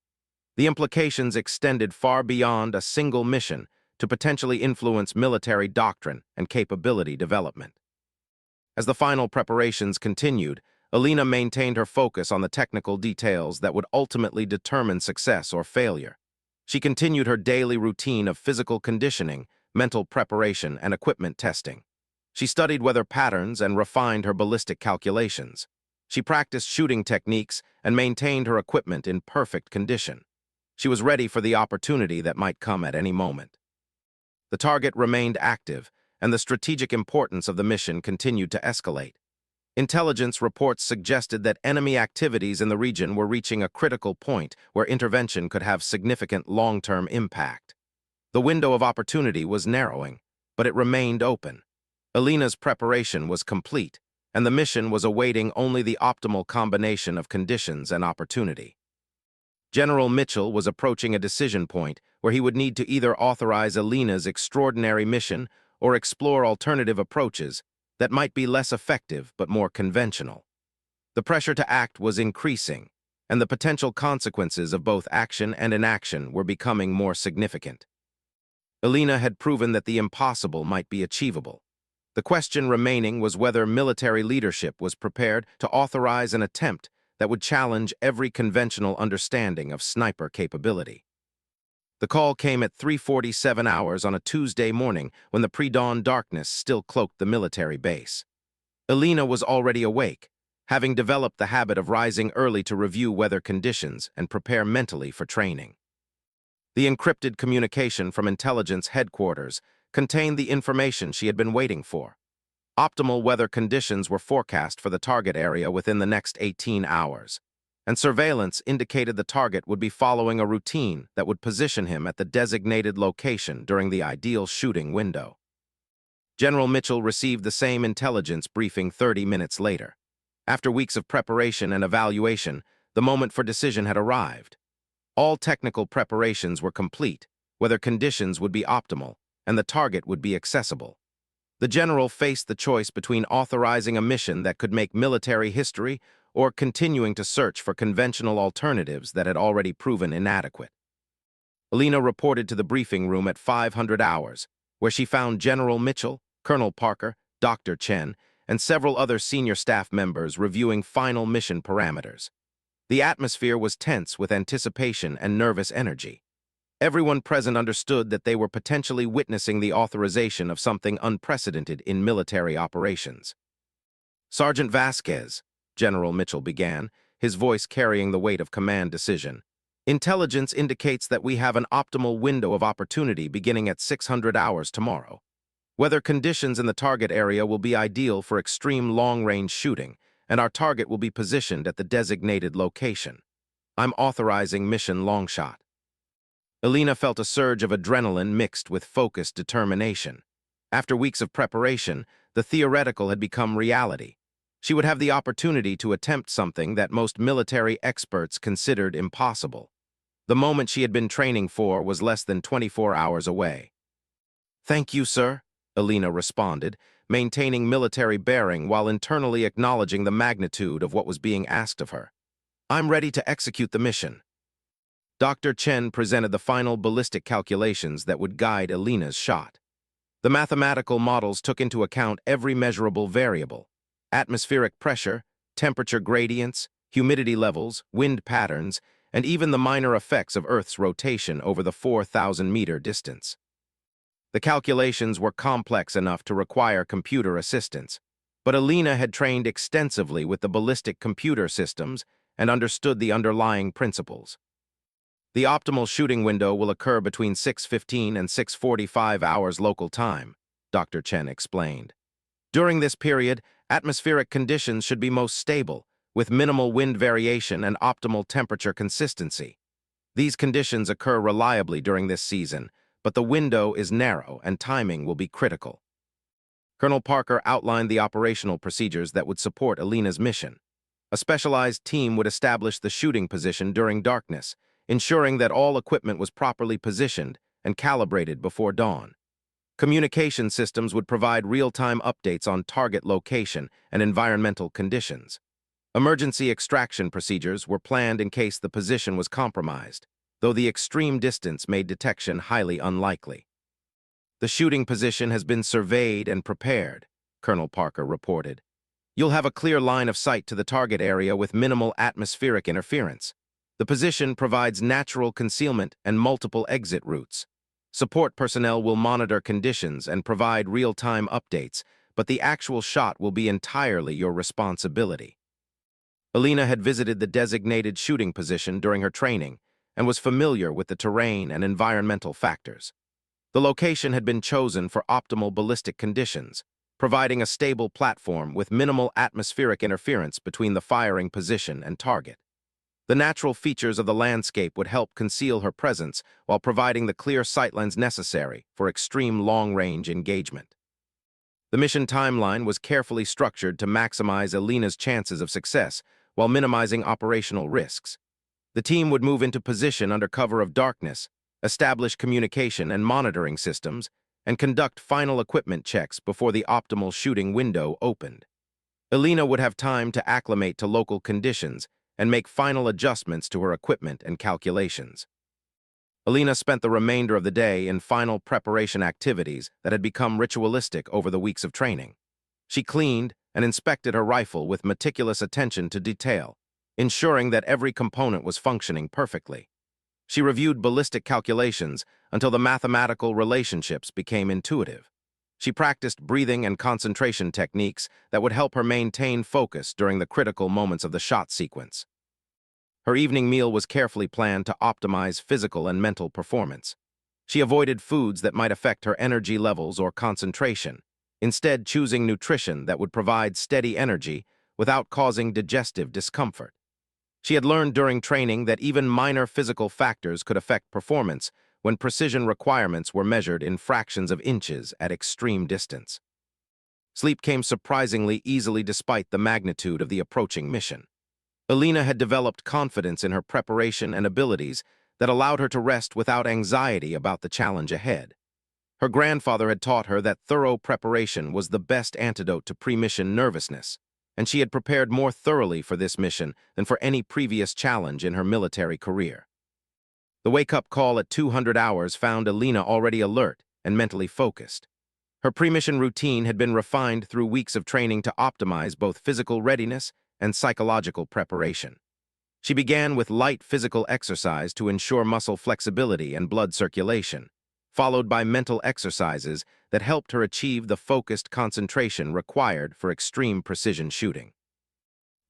The implications extended far beyond a single mission to potentially influence military doctrine and capability development. As the final preparations continued, Alina maintained her focus on the technical details that would ultimately determine success or failure. She continued her daily routine of physical conditioning, mental preparation, and equipment testing. She studied weather patterns and refined her ballistic calculations. She practiced shooting techniques and maintained her equipment in perfect condition. She was ready for the opportunity that might come at any moment. The target remained active, and the strategic importance of the mission continued to escalate. Intelligence reports suggested that enemy activities in the region were reaching a critical point where intervention could have significant long-term impact. The window of opportunity was narrowing, but it remained open. Alina's preparation was complete, and the mission was awaiting only the optimal combination of conditions and opportunity. General Mitchell was approaching a decision point where he would need to either authorize Alina's extraordinary mission or explore alternative approaches that might be less effective but more conventional. The pressure to act was increasing, and the potential consequences of both action and inaction were becoming more significant. Alina had proven that the impossible might be achievable. The question remaining was whether military leadership was prepared to authorize an attempt that would challenge every conventional understanding of sniper capability. The call came at 3:47 hours on a Tuesday morning when the pre-dawn darkness still cloaked the military base. Alina was already awake, having developed the habit of rising early to review weather conditions and prepare mentally for training. The encrypted communication from intelligence headquarters contained the information she had been waiting for. Optimal weather conditions were forecast for the target area within the next 18 hours, and surveillance indicated the target would be following a routine that would position him at the designated location during the ideal shooting window. General Mitchell received the same intelligence briefing 30 minutes later. After weeks of preparation and evaluation, the moment for decision had arrived. All technical preparations were complete, weather conditions would be optimal, and the target would be accessible. The general faced the choice between authorizing a mission that could make military history or continuing to search for conventional alternatives that had already proven inadequate. Alina reported to the briefing room at 500 hours, where she found General Mitchell, Colonel Parker, Dr. Chen, and several other senior staff members reviewing final mission parameters. The atmosphere was tense with anticipation and nervous energy. Everyone present understood that they were potentially witnessing the authorization of something unprecedented in military operations. Sergeant Vasquez, General Mitchell began, his voice carrying the weight of command decision. Intelligence indicates that we have an optimal window of opportunity beginning at 600 hours tomorrow. Weather conditions in the target area will be ideal for extreme long-range shooting, and our target will be positioned at the designated location. I'm authorizing mission Longshot. Alina felt a surge of adrenaline mixed with focused determination. After weeks of preparation, the theoretical had become reality. She would have the opportunity to attempt something that most military experts considered impossible. The moment she had been training for was less than 24 hours away. "Thank you, sir," Alina responded, maintaining military bearing while internally acknowledging the magnitude of what was being asked of her. "I'm ready to execute the mission." Dr. Chen presented the final ballistic calculations that would guide Alina's shot. The mathematical models took into account every measurable variable: atmospheric pressure, temperature gradients, humidity levels, wind patterns, and even the minor effects of Earth's rotation over the 4,000-meter distance. The calculations were complex enough to require computer assistance, but Alina had trained extensively with the ballistic computer systems and understood the underlying principles. The optimal shooting window will occur between 6:15 and 6:45 hours local time, Dr. Chen explained. During this period, atmospheric conditions should be most stable, with minimal wind variation and optimal temperature consistency. These conditions occur reliably during this season, but the window is narrow and timing will be critical. Colonel Parker outlined the operational procedures that would support Alina's mission. A specialized team would establish the shooting position during darkness, ensuring that all equipment was properly positioned and calibrated before dawn. Communication systems would provide real-time updates on target location and environmental conditions. Emergency extraction procedures were planned in case the position was compromised, though the extreme distance made detection highly unlikely. "The shooting position has been surveyed and prepared," Colonel Parker reported. "You'll have a clear line of sight to the target area with minimal atmospheric interference. The position provides natural concealment and multiple exit routes. Support personnel will monitor conditions and provide real-time updates, but the actual shot will be entirely your responsibility." Alina had visited the designated shooting position during her training and was familiar with the terrain and environmental factors. The location had been chosen for optimal ballistic conditions, providing a stable platform with minimal atmospheric interference between the firing position and target. The natural features of the landscape would help conceal her presence while providing the clear sightlines necessary for extreme long-range engagement. The mission timeline was carefully structured to maximize Alina's chances of success while minimizing operational risks. The team would move into position under cover of darkness, establish communication and monitoring systems, and conduct final equipment checks before the optimal shooting window opened. Alina would have time to acclimate to local conditions and make final adjustments to her equipment and calculations. Alina spent the remainder of the day in final preparation activities that had become ritualistic over the weeks of training. She cleaned and inspected her rifle with meticulous attention to detail, ensuring that every component was functioning perfectly. She reviewed ballistic calculations until the mathematical relationships became intuitive. She practiced breathing and concentration techniques that would help her maintain focus during the critical moments of the shot sequence. Her evening meal was carefully planned to optimize physical and mental performance. She avoided foods that might affect her energy levels or concentration, instead choosing nutrition that would provide steady energy without causing digestive discomfort. She had learned during training that even minor physical factors could affect performance when precision requirements were measured in fractions of inches at extreme distance. Sleep came surprisingly easily despite the magnitude of the approaching mission. Alina had developed confidence in her preparation and abilities that allowed her to rest without anxiety about the challenge ahead. Her grandfather had taught her that thorough preparation was the best antidote to pre-mission nervousness, and she had prepared more thoroughly for this mission than for any previous challenge in her military career. The wake-up call at 200 hours found Alina already alert and mentally focused. Her pre-mission routine had been refined through weeks of training to optimize both physical readiness and psychological preparation. She began with light physical exercise to ensure muscle flexibility and blood circulation, followed by mental exercises that helped her achieve the focused concentration required for extreme precision shooting.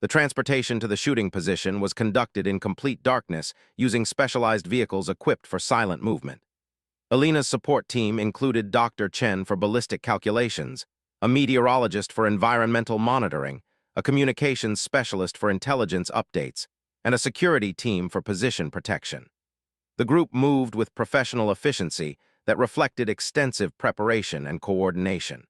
The transportation to the shooting position was conducted in complete darkness using specialized vehicles equipped for silent movement. Alina's support team included Dr. Chen for ballistic calculations, a meteorologist for environmental monitoring, a communications specialist for intelligence updates, and a security team for position protection. The group moved with professional efficiency that reflected extensive preparation and coordination.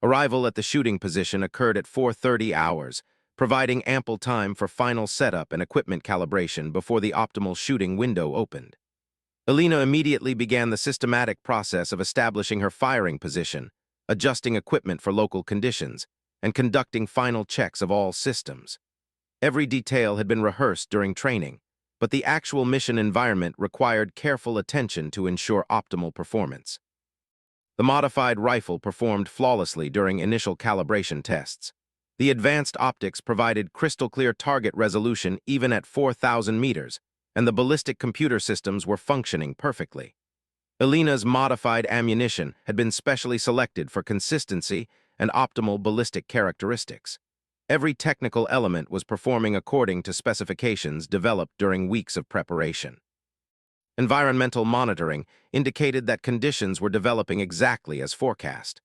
Arrival at the shooting position occurred at 4:30 hours, providing ample time for final setup and equipment calibration before the optimal shooting window opened. Alina immediately began the systematic process of establishing her firing position, adjusting equipment for local conditions, and conducting final checks of all systems. Every detail had been rehearsed during training, but the actual mission environment required careful attention to ensure optimal performance. The modified rifle performed flawlessly during initial calibration tests. The advanced optics provided crystal-clear target resolution even at 4,000 meters, and the ballistic computer systems were functioning perfectly. Alina's modified ammunition had been specially selected for consistency and optimal ballistic characteristics. Every technical element was performing according to specifications developed during weeks of preparation. Environmental monitoring indicated that conditions were developing exactly as forecast.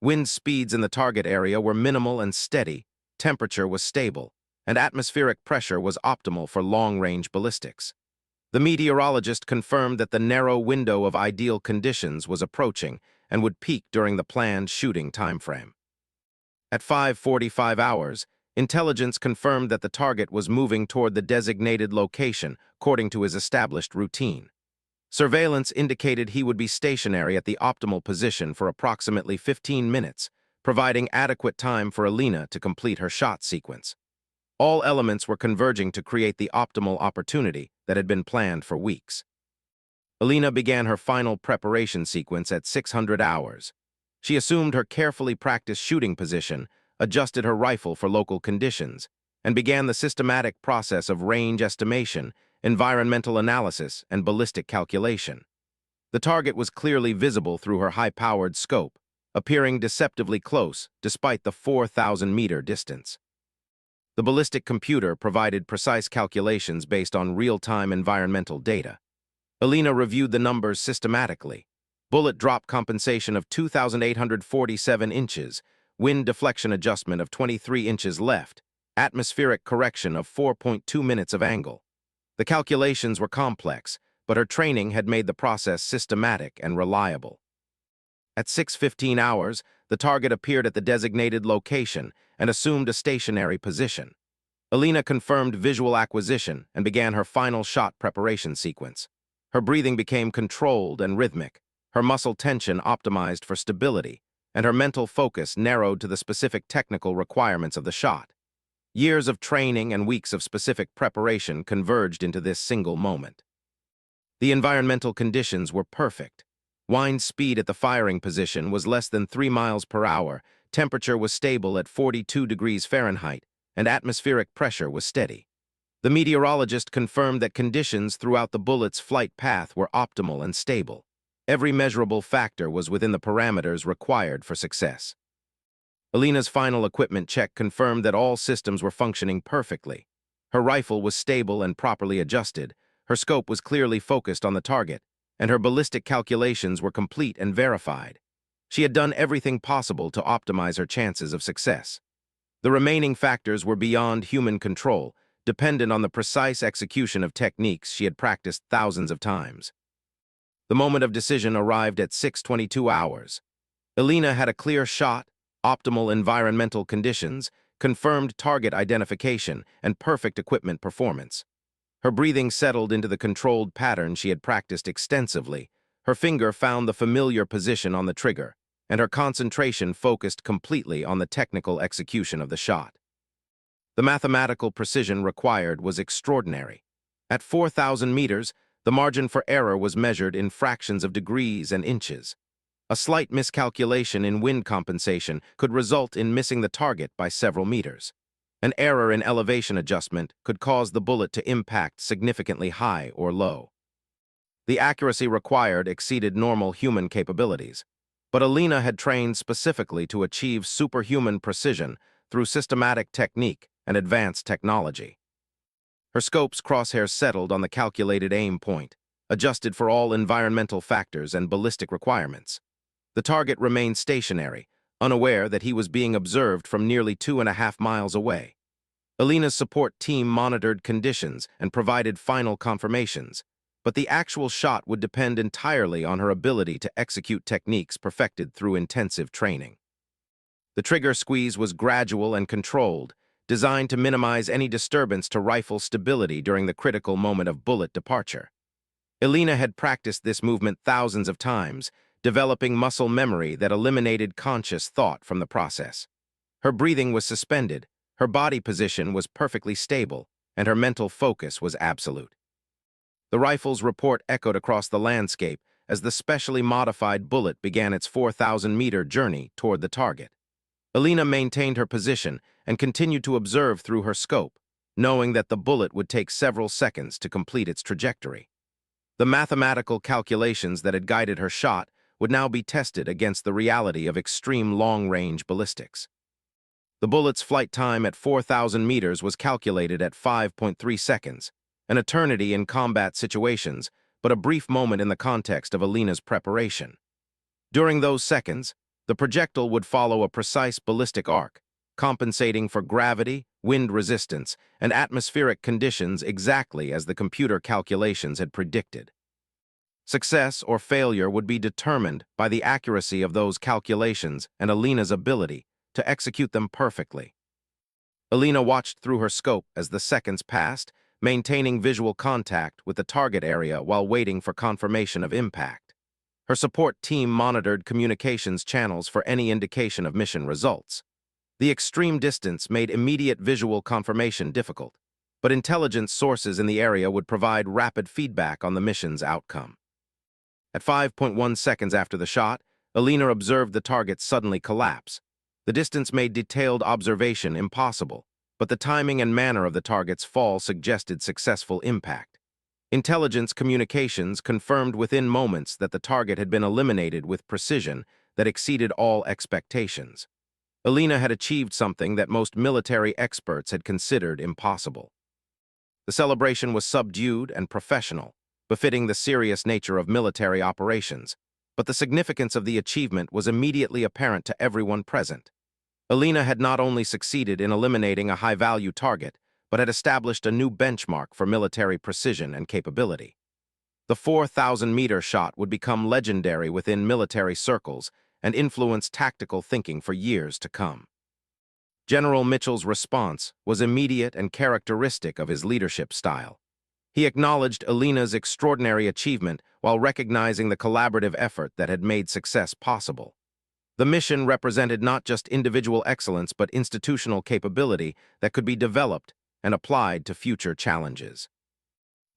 Wind speeds in the target area were minimal and steady, temperature was stable, and atmospheric pressure was optimal for long-range ballistics. The meteorologist confirmed that the narrow window of ideal conditions was approaching and would peak during the planned shooting timeframe. At 5:45 hours, intelligence confirmed that the target was moving toward the designated location according to his established routine. Surveillance indicated he would be stationary at the optimal position for approximately 15 minutes, providing adequate time for Alina to complete her shot sequence. All elements were converging to create the optimal opportunity that had been planned for weeks. Alina began her final preparation sequence at 600 hours. She assumed her carefully practiced shooting position, adjusted her rifle for local conditions, and began the systematic process of range estimation, environmental analysis, and ballistic calculation. The target was clearly visible through her high-powered scope, appearing deceptively close despite the 4,000-meter distance. The ballistic computer provided precise calculations based on real-time environmental data. Alina reviewed the numbers systematically. Bullet drop compensation of 2,847 inches, wind deflection adjustment of 23 inches left, atmospheric correction of 4.2 minutes of angle. The calculations were complex, but her training had made the process systematic and reliable. At 6:15 hours, the target appeared at the designated location and assumed a stationary position. Alina confirmed visual acquisition and began her final shot preparation sequence. Her breathing became controlled and rhythmic, her muscle tension optimized for stability, and her mental focus narrowed to the specific technical requirements of the shot. Years of training and weeks of specific preparation converged into this single moment. The environmental conditions were perfect. Wind speed at the firing position was less than 3 miles per hour, temperature was stable at 42 degrees Fahrenheit, and atmospheric pressure was steady. The meteorologist confirmed that conditions throughout the bullet's flight path were optimal and stable. Every measurable factor was within the parameters required for success. Alina's final equipment check confirmed that all systems were functioning perfectly. Her rifle was stable and properly adjusted, her scope was clearly focused on the target, and her ballistic calculations were complete and verified. She had done everything possible to optimize her chances of success. The remaining factors were beyond human control, dependent on the precise execution of techniques she had practiced thousands of times. The moment of decision arrived at 6:22 hours. Alina had a clear shot, optimal environmental conditions, confirmed target identification, and perfect equipment performance. Her breathing settled into the controlled pattern she had practiced extensively. Her finger found the familiar position on the trigger, and her concentration focused completely on the technical execution of the shot. The mathematical precision required was extraordinary. At 4,000 meters, the margin for error was measured in fractions of degrees and inches. A slight miscalculation in wind compensation could result in missing the target by several meters. An error in elevation adjustment could cause the bullet to impact significantly high or low. The accuracy required exceeded normal human capabilities, but Alina had trained specifically to achieve superhuman precision through systematic technique and advanced technology. Her scope's crosshairs settled on the calculated aim point, adjusted for all environmental factors and ballistic requirements. The target remained stationary, unaware that he was being observed from nearly 2.5 miles away. Alina's support team monitored conditions and provided final confirmations, but the actual shot would depend entirely on her ability to execute techniques perfected through intensive training. The trigger squeeze was gradual and controlled, designed to minimize any disturbance to rifle stability during the critical moment of bullet departure. Alina had practiced this movement thousands of times, developing muscle memory that eliminated conscious thought from the process. Her breathing was suspended, her body position was perfectly stable, and her mental focus was absolute. The rifle's report echoed across the landscape as the specially modified bullet began its 4,000-meter journey toward the target. Alina maintained her position and continued to observe through her scope, knowing that the bullet would take several seconds to complete its trajectory. The mathematical calculations that had guided her shot would now be tested against the reality of extreme long-range ballistics. The bullet's flight time at 4,000 meters was calculated at 5.3 seconds, an eternity in combat situations, but a brief moment in the context of Alina's preparation. During those seconds, the projectile would follow a precise ballistic arc, compensating for gravity, wind resistance, and atmospheric conditions exactly as the computer calculations had predicted. Success or failure would be determined by the accuracy of those calculations and Alina's ability to execute them perfectly. Alina watched through her scope as the seconds passed, maintaining visual contact with the target area while waiting for confirmation of impact. Her support team monitored communications channels for any indication of mission results. The extreme distance made immediate visual confirmation difficult, but intelligence sources in the area would provide rapid feedback on the mission's outcome. At 5.1 seconds after the shot, Alina observed the target suddenly collapse. The distance made detailed observation impossible, but the timing and manner of the target's fall suggested successful impact. Intelligence communications confirmed within moments that the target had been eliminated with precision that exceeded all expectations. Alina had achieved something that most military experts had considered impossible. The celebration was subdued and professional, befitting the serious nature of military operations, but the significance of the achievement was immediately apparent to everyone present. Alina had not only succeeded in eliminating a high-value target, but had established a new benchmark for military precision and capability. The 4,000-meter shot would become legendary within military circles and influence tactical thinking for years to come. General Mitchell's response was immediate and characteristic of his leadership style. He acknowledged Alina's extraordinary achievement while recognizing the collaborative effort that had made success possible. The mission represented not just individual excellence but institutional capability that could be developed and applied to future challenges.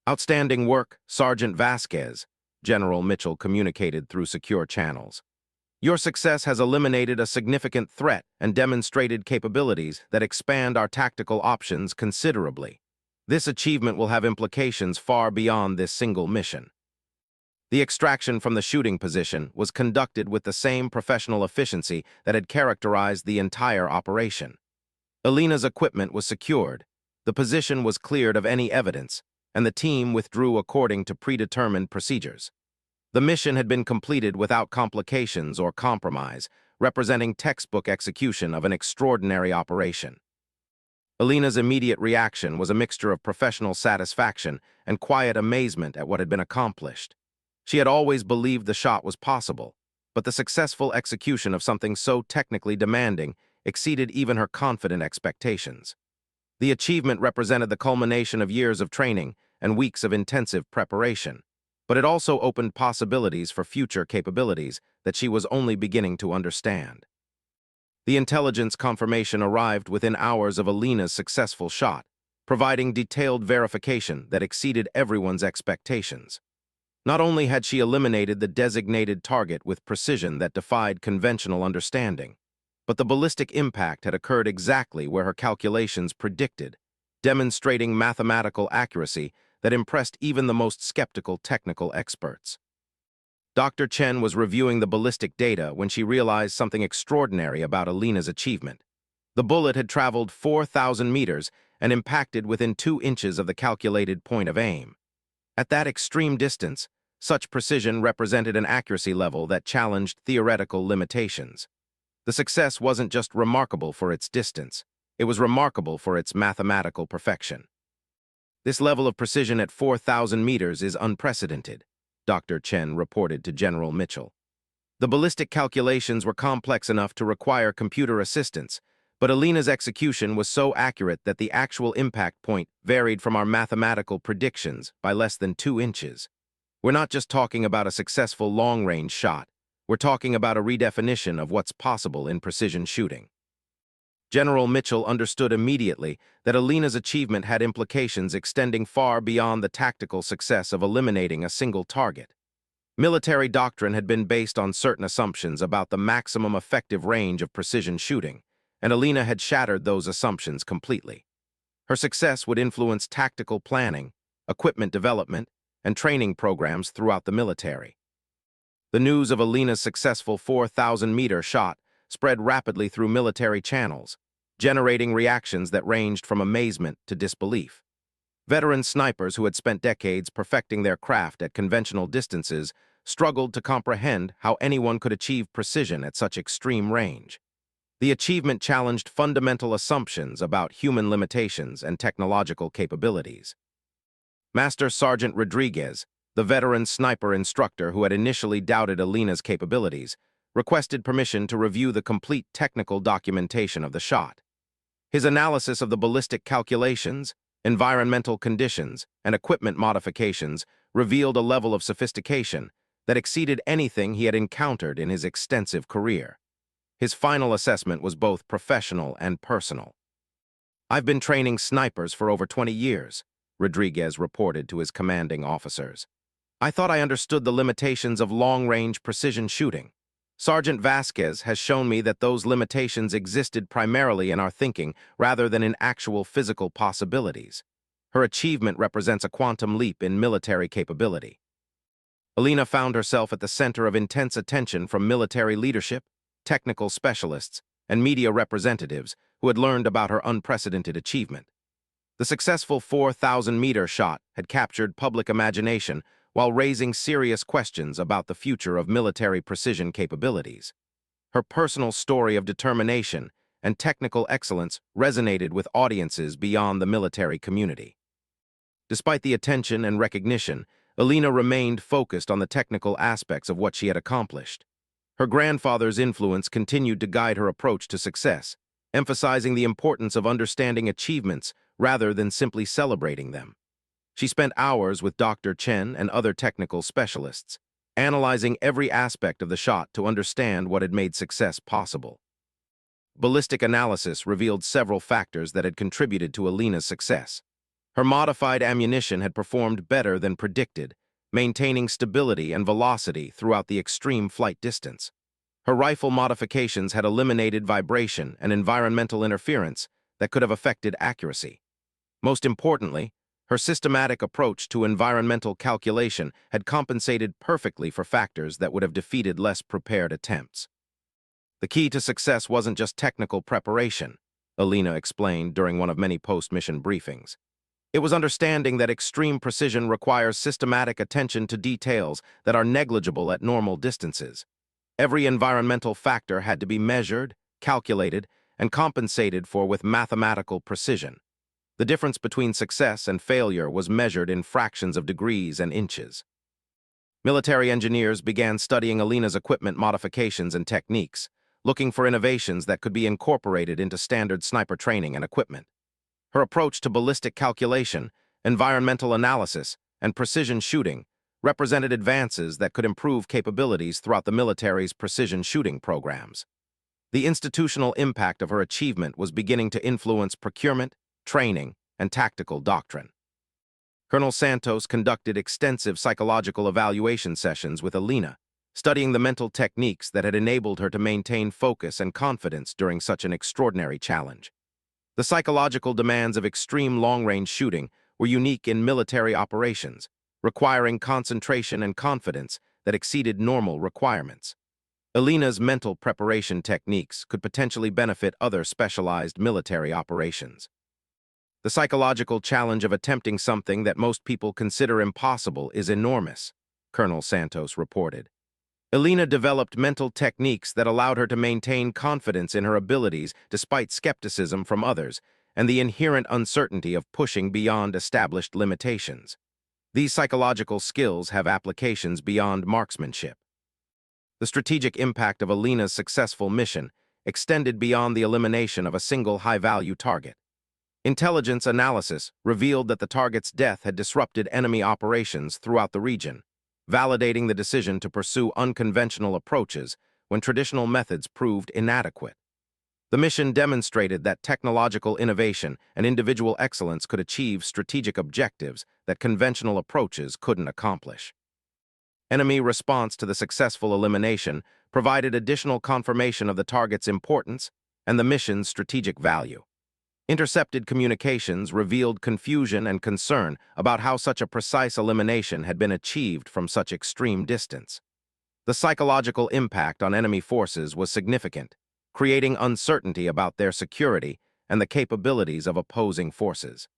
Outstanding work, Sergeant Vasquez, General Mitchell communicated through secure channels. Your success has eliminated a significant threat and demonstrated capabilities that expand our tactical options considerably. This achievement will have implications far beyond this single mission. The extraction from the shooting position was conducted with the same professional efficiency that had characterized the entire operation. Alina's equipment was secured, the position was cleared of any evidence, and the team withdrew according to predetermined procedures. The mission had been completed without complications or compromise, representing textbook execution of an extraordinary operation. Alina's immediate reaction was a mixture of professional satisfaction and quiet amazement at what had been accomplished. She had always believed the shot was possible, but the successful execution of something so technically demanding exceeded even her confident expectations. The achievement represented the culmination of years of training and weeks of intensive preparation. but it also opened possibilities for future capabilities that she was only beginning to understand. The intelligence confirmation arrived within hours of Alina's successful shot, providing detailed verification that exceeded everyone's expectations. Not only had she eliminated the designated target with precision that defied conventional understanding, but the ballistic impact had occurred exactly where her calculations predicted, demonstrating mathematical accuracy that impressed even the most skeptical technical experts. Dr. Chen was reviewing the ballistic data when she realized something extraordinary about Alina's achievement. The bullet had traveled 4,000 meters and impacted within 2 inches of the calculated point of aim. At that extreme distance, such precision represented an accuracy level that challenged theoretical limitations. The success wasn't just remarkable for its distance, it was remarkable for its mathematical perfection. This level of precision at 4,000 meters is unprecedented, Dr. Chen reported to General Mitchell. The ballistic calculations were complex enough to require computer assistance, but Alina's execution was so accurate that the actual impact point varied from our mathematical predictions by less than 2 inches. We're not just talking about a successful long-range shot. We're talking about a redefinition of what's possible in precision shooting. General Mitchell understood immediately that Alina's achievement had implications extending far beyond the tactical success of eliminating a single target. Military doctrine had been based on certain assumptions about the maximum effective range of precision shooting, and Alina had shattered those assumptions completely. Her success would influence tactical planning, equipment development, and training programs throughout the military. The news of Alina's successful 4,000-meter shot spread rapidly through military channels, generating reactions that ranged from amazement to disbelief. Veteran snipers who had spent decades perfecting their craft at conventional distances struggled to comprehend how anyone could achieve precision at such extreme range. The achievement challenged fundamental assumptions about human limitations and technological capabilities. Master Sergeant Rodriguez, the veteran sniper instructor who had initially doubted Alina's capabilities, requested permission to review the complete technical documentation of the shot. His analysis of the ballistic calculations, environmental conditions, and equipment modifications revealed a level of sophistication that exceeded anything he had encountered in his extensive career. His final assessment was both professional and personal. "I've been training snipers for over 20 years, Rodriguez reported to his commanding officers. "I thought I understood the limitations of long-range precision shooting. Sergeant Vasquez has shown me that those limitations existed primarily in our thinking rather than in actual physical possibilities. Her achievement represents a quantum leap in military capability." Alina found herself at the center of intense attention from military leadership, technical specialists, and media representatives who had learned about her unprecedented achievement. The successful 4,000-meter shot had captured public imagination while raising serious questions about the future of military precision capabilities. Her personal story of determination and technical excellence resonated with audiences beyond the military community. Despite the attention and recognition, Alina remained focused on the technical aspects of what she had accomplished. Her grandfather's influence continued to guide her approach to success, emphasizing the importance of understanding achievements rather than simply celebrating them. She spent hours with Dr. Chen and other technical specialists, analyzing every aspect of the shot to understand what had made success possible. Ballistic analysis revealed several factors that had contributed to Alina's success. Her modified ammunition had performed better than predicted, maintaining stability and velocity throughout the extreme flight distance. Her rifle modifications had eliminated vibration and environmental interference that could have affected accuracy. Most importantly, her systematic approach to environmental calculation had compensated perfectly for factors that would have defeated less prepared attempts. The key to success wasn't just technical preparation, Alina explained during one of many post-mission briefings. It was understanding that extreme precision requires systematic attention to details that are negligible at normal distances. Every environmental factor had to be measured, calculated, and compensated for with mathematical precision. The difference between success and failure was measured in fractions of degrees and inches. Military engineers began studying Alina's equipment modifications and techniques, looking for innovations that could be incorporated into standard sniper training and equipment. Her approach to ballistic calculation, environmental analysis, and precision shooting represented advances that could improve capabilities throughout the military's precision shooting programs. The institutional impact of her achievement was beginning to influence procurement, training, and tactical doctrine. Colonel Santos conducted extensive psychological evaluation sessions with Alina, studying the mental techniques that had enabled her to maintain focus and confidence during such an extraordinary challenge. The psychological demands of extreme long-range shooting were unique in military operations, requiring concentration and confidence that exceeded normal requirements. Alina's mental preparation techniques could potentially benefit other specialized military operations. The psychological challenge of attempting something that most people consider impossible is enormous, Colonel Santos reported. Alina developed mental techniques that allowed her to maintain confidence in her abilities despite skepticism from others and the inherent uncertainty of pushing beyond established limitations. These psychological skills have applications beyond marksmanship. The strategic impact of Alina's successful mission extended beyond the elimination of a single high-value target. Intelligence analysis revealed that the target's death had disrupted enemy operations throughout the region, validating the decision to pursue unconventional approaches when traditional methods proved inadequate. The mission demonstrated that technological innovation and individual excellence could achieve strategic objectives that conventional approaches couldn't accomplish. Enemy response to the successful elimination provided additional confirmation of the target's importance and the mission's strategic value. Intercepted communications revealed confusion and concern about how such a precise elimination had been achieved from such extreme distance. The psychological impact on enemy forces was significant, creating uncertainty about their security and the capabilities of opposing forces.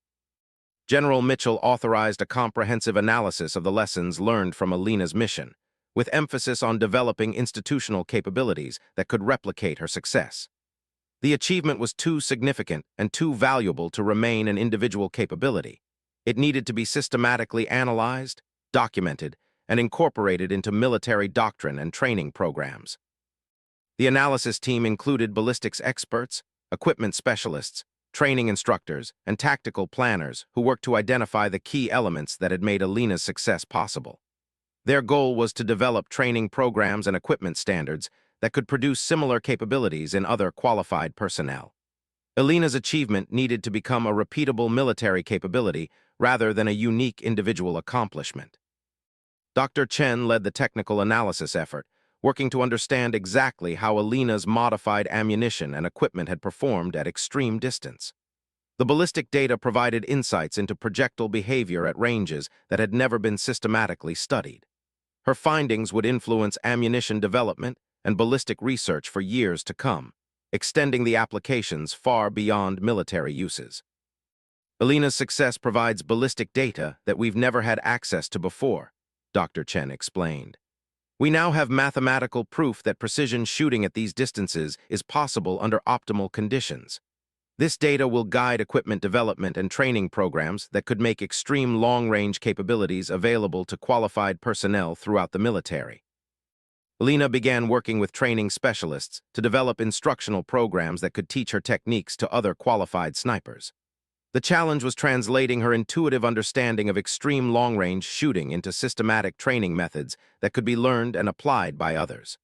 General Mitchell authorized a comprehensive analysis of the lessons learned from Alina's mission, with emphasis on developing institutional capabilities that could replicate her success. The achievement was too significant and too valuable to remain an individual capability. It needed to be systematically analyzed, documented, and incorporated into military doctrine and training programs. The analysis team included ballistics experts, equipment specialists, training instructors, and tactical planners who worked to identify the key elements that had made Alina's success possible. Their goal was to develop training programs and equipment standards that could produce similar capabilities in other qualified personnel. Alina's achievement needed to become a repeatable military capability rather than a unique individual accomplishment. Dr. Chen led the technical analysis effort, working to understand exactly how Alina's modified ammunition and equipment had performed at extreme distance. The ballistic data provided insights into projectile behavior at ranges that had never been systematically studied. Her findings would influence ammunition development and ballistic research for years to come, extending the applications far beyond military uses. Alina's success provides ballistic data that we've never had access to before, Dr. Chen explained. We now have mathematical proof that precision shooting at these distances is possible under optimal conditions. This data will guide equipment development and training programs that could make extreme long-range capabilities available to qualified personnel throughout the military. Alina began working with training specialists to develop instructional programs that could teach her techniques to other qualified snipers. The challenge was translating her intuitive understanding of extreme long-range shooting into systematic training methods that could be learned and applied by others.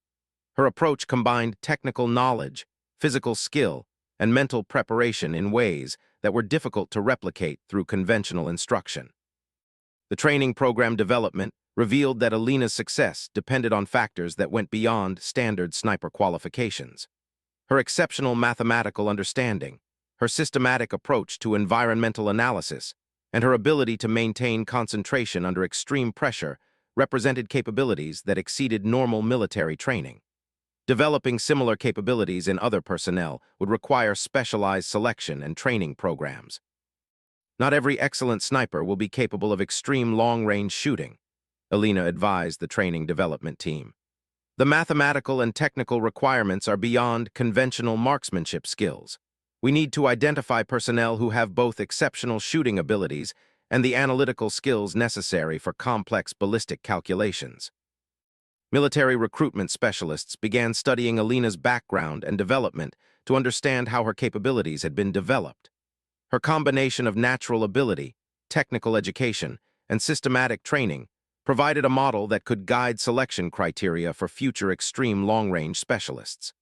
Her approach combined technical knowledge, physical skill, and mental preparation in ways that were difficult to replicate through conventional instruction. The training program development revealed that Alina's success depended on factors that went beyond standard sniper qualifications. Her exceptional mathematical understanding, her systematic approach to environmental analysis, and her ability to maintain concentration under extreme pressure represented capabilities that exceeded normal military training. Developing similar capabilities in other personnel would require specialized selection and training programs. Not every excellent sniper will be capable of extreme long-range shooting, Alina advised the training development team. The mathematical and technical requirements are beyond conventional marksmanship skills. We need to identify personnel who have both exceptional shooting abilities and the analytical skills necessary for complex ballistic calculations. Military recruitment specialists began studying Alina's background and development to understand how her capabilities had been developed. Her combination of natural ability, technical education, and systematic training provided a model that could guide selection criteria for future extreme long-range specialists.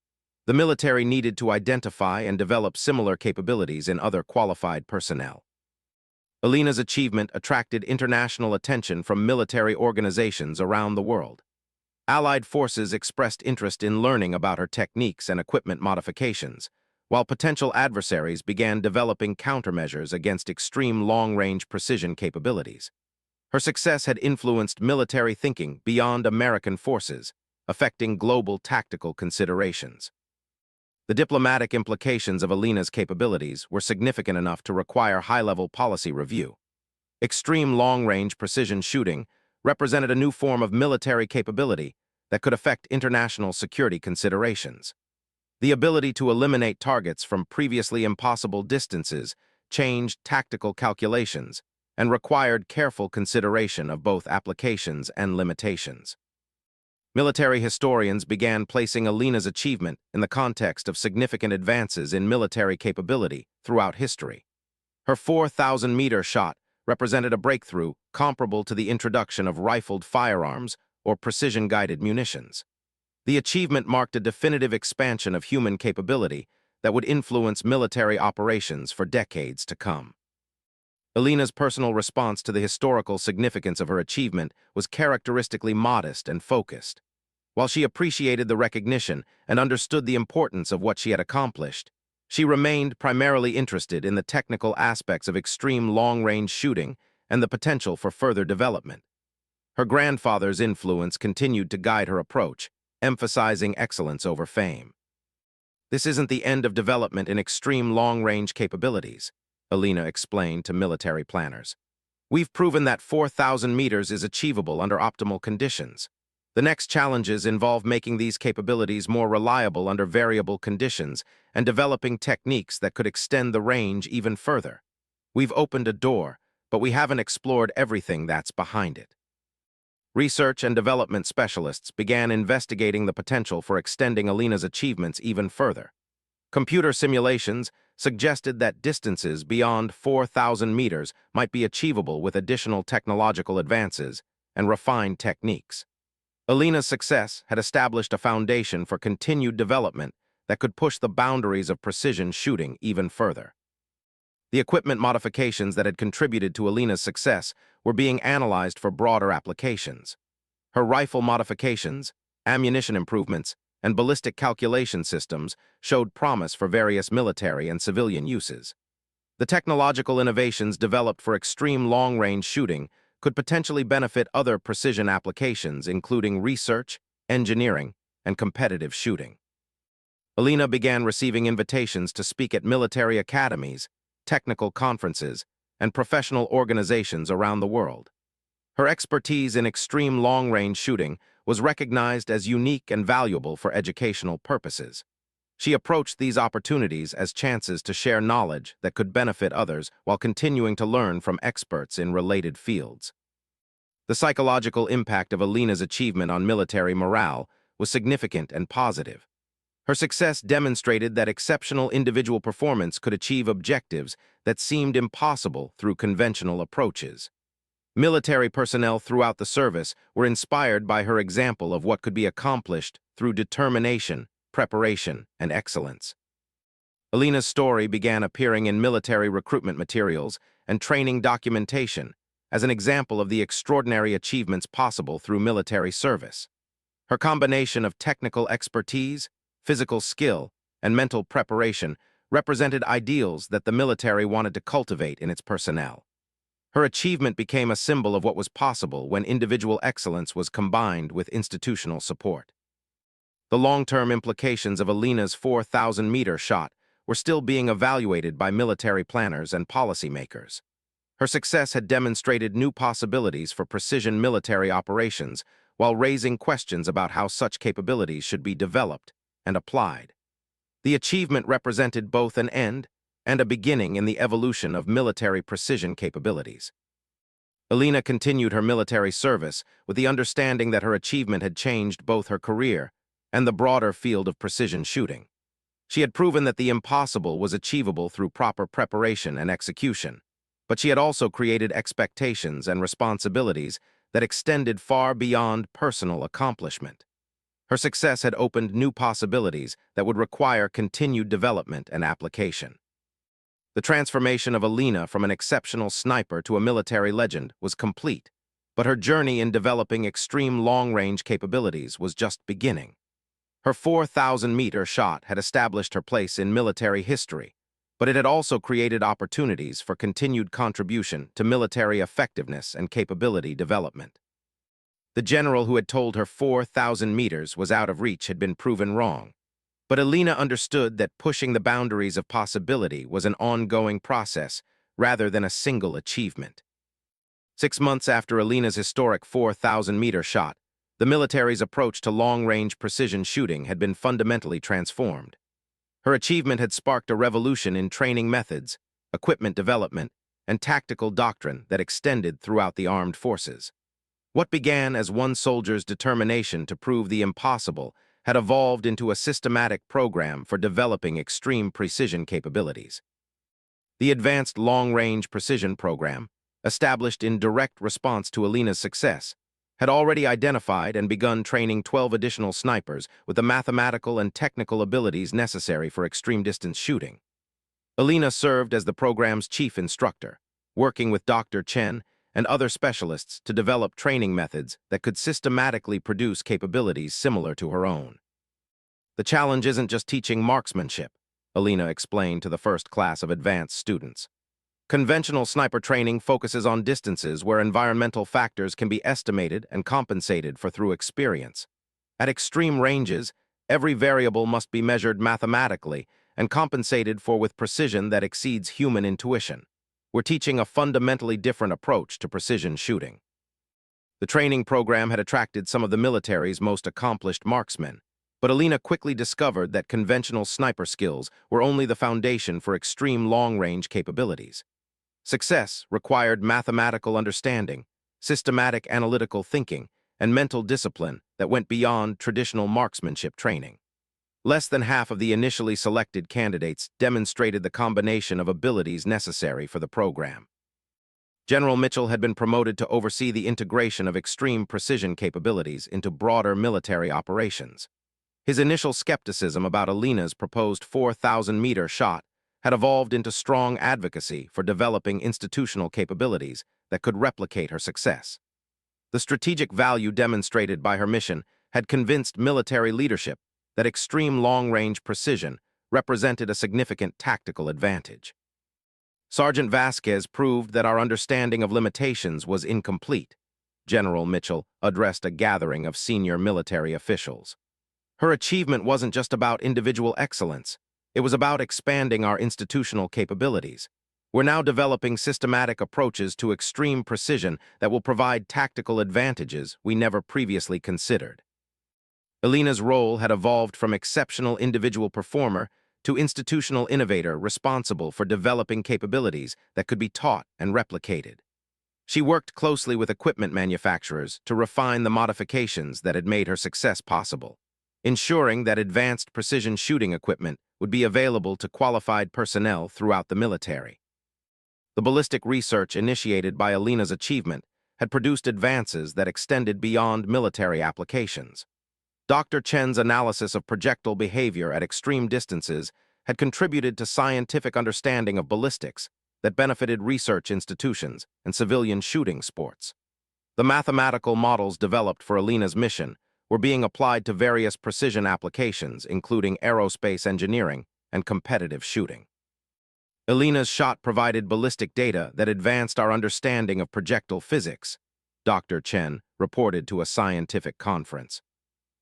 The military needed to identify and develop similar capabilities in other qualified personnel. Alina's achievement attracted international attention from military organizations around the world. Allied forces expressed interest in learning about her techniques and equipment modifications, while potential adversaries began developing countermeasures against extreme long-range precision capabilities. Her success had influenced military thinking beyond American forces, affecting global tactical considerations. The diplomatic implications of Alina's capabilities were significant enough to require high-level policy review. Extreme long-range precision shooting represented a new form of military capability that could affect international security considerations. The ability to eliminate targets from previously impossible distances changed tactical calculations and required careful consideration of both applications and limitations. Military historians began placing Alina's achievement in the context of significant advances in military capability throughout history. Her 4,000-meter shot represented a breakthrough comparable to the introduction of rifled firearms or precision-guided munitions. The achievement marked a definitive expansion of human capability that would influence military operations for decades to come. Alina's personal response to the historical significance of her achievement was characteristically modest and focused. While she appreciated the recognition and understood the importance of what she had accomplished, she remained primarily interested in the technical aspects of extreme long-range shooting and the potential for further development. Her grandfather's influence continued to guide her approach, emphasizing excellence over fame. "This isn't the end of development in extreme long-range capabilities," Alina explained to military planners. "We've proven that 4,000 meters is achievable under optimal conditions. The next challenges involve making these capabilities more reliable under variable conditions and developing techniques that could extend the range even further. We've opened a door, but we haven't explored everything that's behind it." Research and development specialists began investigating the potential for extending Alina's achievements even further. Computer simulations suggested that distances beyond 4,000 meters might be achievable with additional technological advances and refined techniques. Alina's success had established a foundation for continued development that could push the boundaries of precision shooting even further. The equipment modifications that had contributed to Alina's success were being analyzed for broader applications. Her rifle modifications, ammunition improvements, and ballistic calculation systems showed promise for various military and civilian uses. The technological innovations developed for extreme long-range shooting could potentially benefit other precision applications, including research, engineering, and competitive shooting. Alina began receiving invitations to speak at military academies, technical conferences, and professional organizations around the world. Her expertise in extreme long-range shooting was recognized as unique and valuable for educational purposes. She approached these opportunities as chances to share knowledge that could benefit others while continuing to learn from experts in related fields. The psychological impact of Alina's achievement on military morale was significant and positive. Her success demonstrated that exceptional individual performance could achieve objectives that seemed impossible through conventional approaches. Military personnel throughout the service were inspired by her example of what could be accomplished through determination, preparation, and excellence. Alina's story began appearing in military recruitment materials and training documentation as an example of the extraordinary achievements possible through military service. Her combination of technical expertise, physical skill, and mental preparation represented ideals that the military wanted to cultivate in its personnel. Her achievement became a symbol of what was possible when individual excellence was combined with institutional support. The long-term implications of Alina's 4,000-meter shot were still being evaluated by military planners and policymakers. Her success had demonstrated new possibilities for precision military operations while raising questions about how such capabilities should be developed and applied. The achievement represented both an end and a beginning in the evolution of military precision capabilities. Alina continued her military service with the understanding that her achievement had changed both her career and the broader field of precision shooting. She had proven that the impossible was achievable through proper preparation and execution, but she had also created expectations and responsibilities that extended far beyond personal accomplishment. Her success had opened new possibilities that would require continued development and application. The transformation of Alina from an exceptional sniper to a military legend was complete, but her journey in developing extreme long-range capabilities was just beginning. Her 4,000-meter shot had established her place in military history, but it had also created opportunities for continued contribution to military effectiveness and capability development. The general who had told her 4,000 meters was out of reach had been proven wrong, but Alina understood that pushing the boundaries of possibility was an ongoing process rather than a single achievement. 6 months after Alina's historic 4,000-meter shot, the military's approach to long-range precision shooting had been fundamentally transformed. Her achievement had sparked a revolution in training methods, equipment development, and tactical doctrine that extended throughout the armed forces. What began as one soldier's determination to prove the impossible had evolved into a systematic program for developing extreme precision capabilities. The Advanced Long-Range Precision Program, established in direct response to Alina's success, had already identified and begun training 12 additional snipers with the mathematical and technical abilities necessary for extreme-distance shooting. Alina served as the program's chief instructor, working with Dr. Chen and other specialists to develop training methods that could systematically produce capabilities similar to her own. The challenge isn't just teaching marksmanship, Alina explained to the first class of advanced students. Conventional sniper training focuses on distances where environmental factors can be estimated and compensated for through experience. At extreme ranges, every variable must be measured mathematically and compensated for with precision that exceeds human intuition. We're teaching a fundamentally different approach to precision shooting. The training program had attracted some of the military's most accomplished marksmen, but Alina quickly discovered that conventional sniper skills were only the foundation for extreme long-range capabilities. Success required mathematical understanding, systematic analytical thinking, and mental discipline that went beyond traditional marksmanship training. Less than half of the initially selected candidates demonstrated the combination of abilities necessary for the program. General Mitchell had been promoted to oversee the integration of extreme precision capabilities into broader military operations. His initial skepticism about Alina's proposed 4,000-meter shot had evolved into strong advocacy for developing institutional capabilities that could replicate her success. The strategic value demonstrated by her mission had convinced military leadership that extreme long-range precision represented a significant tactical advantage. Sergeant Vasquez proved that our understanding of limitations was incomplete. General Mitchell addressed a gathering of senior military officials. Her achievement wasn't just about individual excellence. It was about expanding our institutional capabilities. We're now developing systematic approaches to extreme precision that will provide tactical advantages we never previously considered. Alina's role had evolved from exceptional individual performer to institutional innovator responsible for developing capabilities that could be taught and replicated. She worked closely with equipment manufacturers to refine the modifications that had made her success possible, ensuring that advanced precision shooting equipment would be available to qualified personnel throughout the military. The ballistic research initiated by Alina's achievement had produced advances that extended beyond military applications. Dr. Chen's analysis of projectile behavior at extreme distances had contributed to scientific understanding of ballistics that benefited research institutions and civilian shooting sports. The mathematical models developed for Alina's mission were being applied to various precision applications, including aerospace engineering and competitive shooting. Alina's shot provided ballistic data that advanced our understanding of projectile physics, Dr. Chen reported to a scientific conference.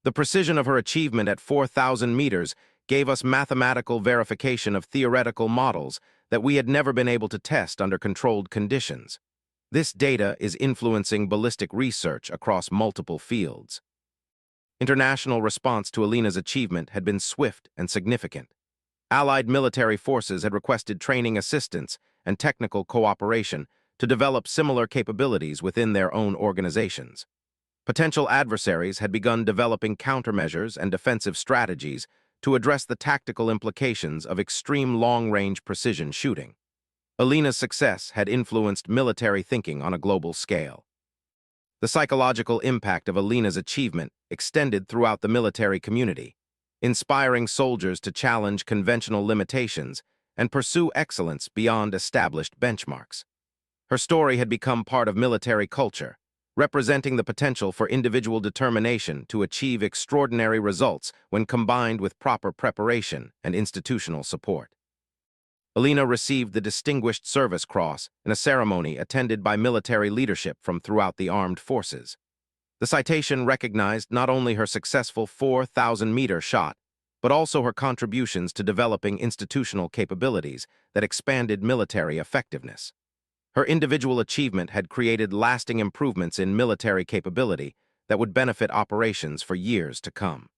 The precision of her achievement at 4,000 meters gave us mathematical verification of theoretical models that we had never been able to test under controlled conditions. This data is influencing ballistic research across multiple fields. International response to Alina's achievement had been swift and significant. Allied military forces had requested training assistance and technical cooperation to develop similar capabilities within their own organizations. Potential adversaries had begun developing countermeasures and defensive strategies to address the tactical implications of extreme long-range precision shooting. Alina's success had influenced military thinking on a global scale. The psychological impact of Alina's achievement extended throughout the military community, inspiring soldiers to challenge conventional limitations and pursue excellence beyond established benchmarks. Her story had become part of military culture, representing the potential for individual determination to achieve extraordinary results when combined with proper preparation and institutional support. Alina received the Distinguished Service Cross in a ceremony attended by military leadership from throughout the armed forces. The citation recognized not only her successful 4,000-meter shot, but also her contributions to developing institutional capabilities that expanded military effectiveness. Her individual achievement had created lasting improvements in military capability that would benefit operations for years to come.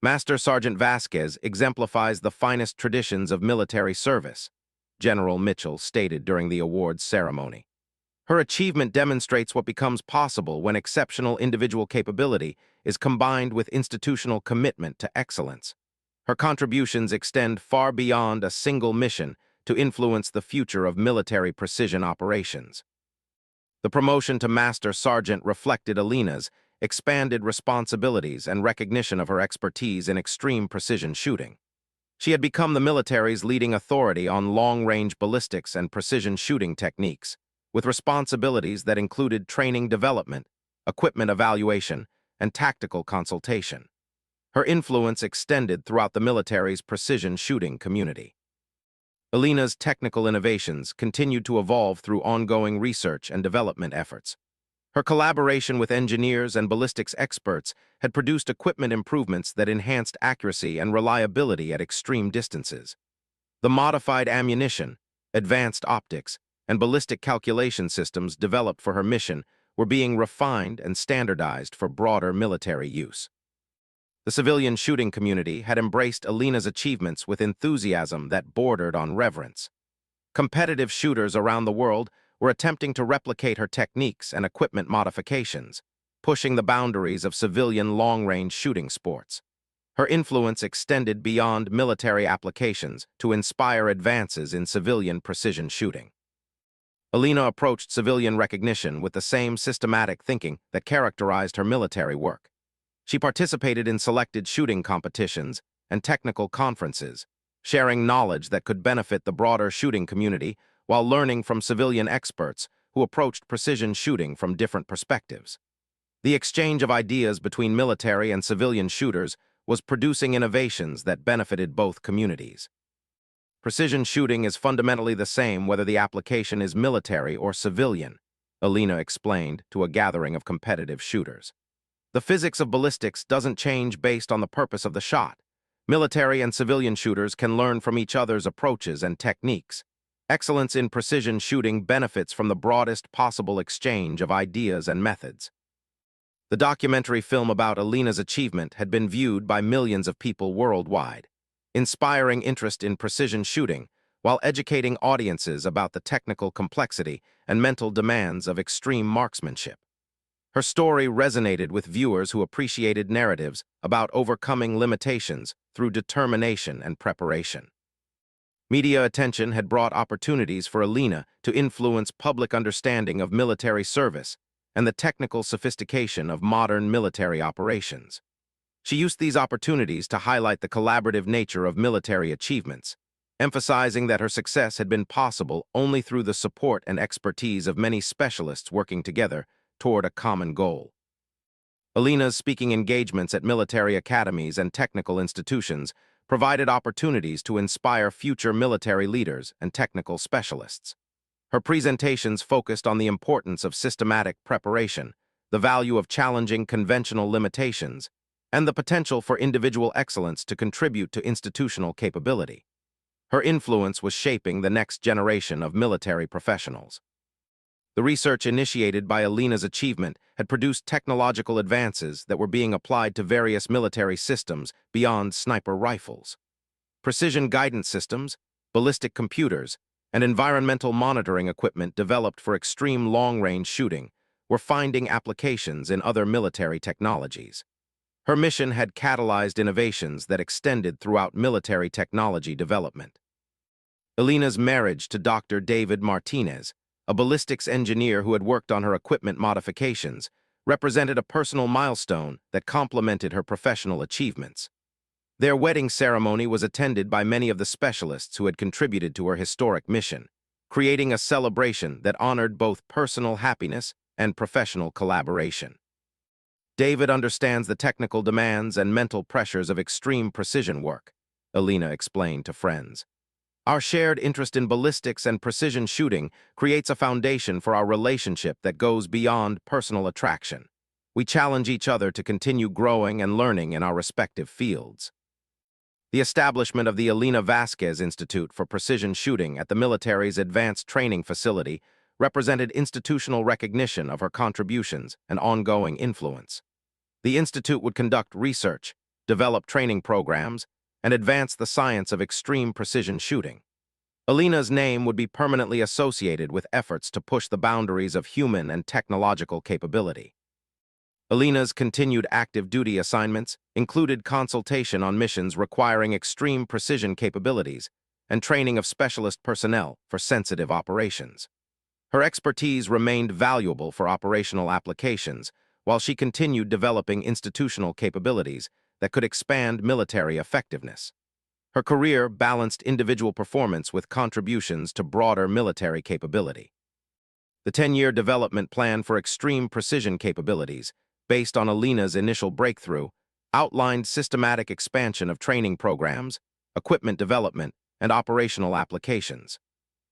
Master Sergeant Vasquez exemplifies the finest traditions of military service, General Mitchell stated during the awards ceremony. Her achievement demonstrates what becomes possible when exceptional individual capability is combined with institutional commitment to excellence. Her contributions extend far beyond a single mission to influence the future of military precision operations. The promotion to Master Sergeant reflected Alina's expanded responsibilities and recognition of her expertise in extreme precision shooting. She had become the military's leading authority on long-range ballistics and precision shooting techniques, with responsibilities that included training development, equipment evaluation, and tactical consultation. Her influence extended throughout the military's precision shooting community. Alina's technical innovations continued to evolve through ongoing research and development efforts. Her collaboration with engineers and ballistics experts had produced equipment improvements that enhanced accuracy and reliability at extreme distances. The modified ammunition, advanced optics, and ballistic calculation systems developed for her mission were being refined and standardized for broader military use. The civilian shooting community had embraced Alina's achievements with enthusiasm that bordered on reverence. Competitive shooters around the world were attempting to replicate her techniques and equipment modifications, pushing the boundaries of civilian long-range shooting sports. Her influence extended beyond military applications to inspire advances in civilian precision shooting. Alina approached civilian recognition with the same systematic thinking that characterized her military work. She participated in selected shooting competitions and technical conferences, sharing knowledge that could benefit the broader shooting community while learning from civilian experts who approached precision shooting from different perspectives. The exchange of ideas between military and civilian shooters was producing innovations that benefited both communities. Precision shooting is fundamentally the same whether the application is military or civilian, Alina explained to a gathering of competitive shooters. The physics of ballistics doesn't change based on the purpose of the shot. Military and civilian shooters can learn from each other's approaches and techniques. Excellence in precision shooting benefits from the broadest possible exchange of ideas and methods. The documentary film about Alina's achievement had been viewed by millions of people worldwide, inspiring interest in precision shooting while educating audiences about the technical complexity and mental demands of extreme marksmanship. Her story resonated with viewers who appreciated narratives about overcoming limitations through determination and preparation. Media attention had brought opportunities for Alina to influence public understanding of military service and the technical sophistication of modern military operations. She used these opportunities to highlight the collaborative nature of military achievements, emphasizing that her success had been possible only through the support and expertise of many specialists working together toward a common goal. Alina's speaking engagements at military academies and technical institutions provided opportunities to inspire future military leaders and technical specialists. Her presentations focused on the importance of systematic preparation, the value of challenging conventional limitations, and the potential for individual excellence to contribute to institutional capability. Her influence was shaping the next generation of military professionals. The research initiated by Alina's achievement had produced technological advances that were being applied to various military systems beyond sniper rifles. Precision guidance systems, ballistic computers, and environmental monitoring equipment developed for extreme long-range shooting were finding applications in other military technologies. Her mission had catalyzed innovations that extended throughout military technology development. Alina's marriage to Dr. David Martinez, a ballistics engineer who had worked on her equipment modifications, represented a personal milestone that complemented her professional achievements. Their wedding ceremony was attended by many of the specialists who had contributed to her historic mission, creating a celebration that honored both personal happiness and professional collaboration. David understands the technical demands and mental pressures of extreme precision work, Alina explained to friends. Our shared interest in ballistics and precision shooting creates a foundation for our relationship that goes beyond personal attraction. We challenge each other to continue growing and learning in our respective fields. The establishment of the Alina Vasquez Institute for Precision Shooting at the military's Advanced Training Facility represented institutional recognition of her contributions and ongoing influence. The institute would conduct research, develop training programs, and advance the science of extreme precision shooting. Alina's name would be permanently associated with efforts to push the boundaries of human and technological capability. Alina's continued active duty assignments included consultation on missions requiring extreme precision capabilities and training of specialist personnel for sensitive operations. Her expertise remained valuable for operational applications, while she continued developing institutional capabilities that could expand military effectiveness. Her career balanced individual performance with contributions to broader military capability. The 10-year development plan for extreme precision capabilities, based on Alina's initial breakthrough, outlined systematic expansion of training programs, equipment development, and operational applications.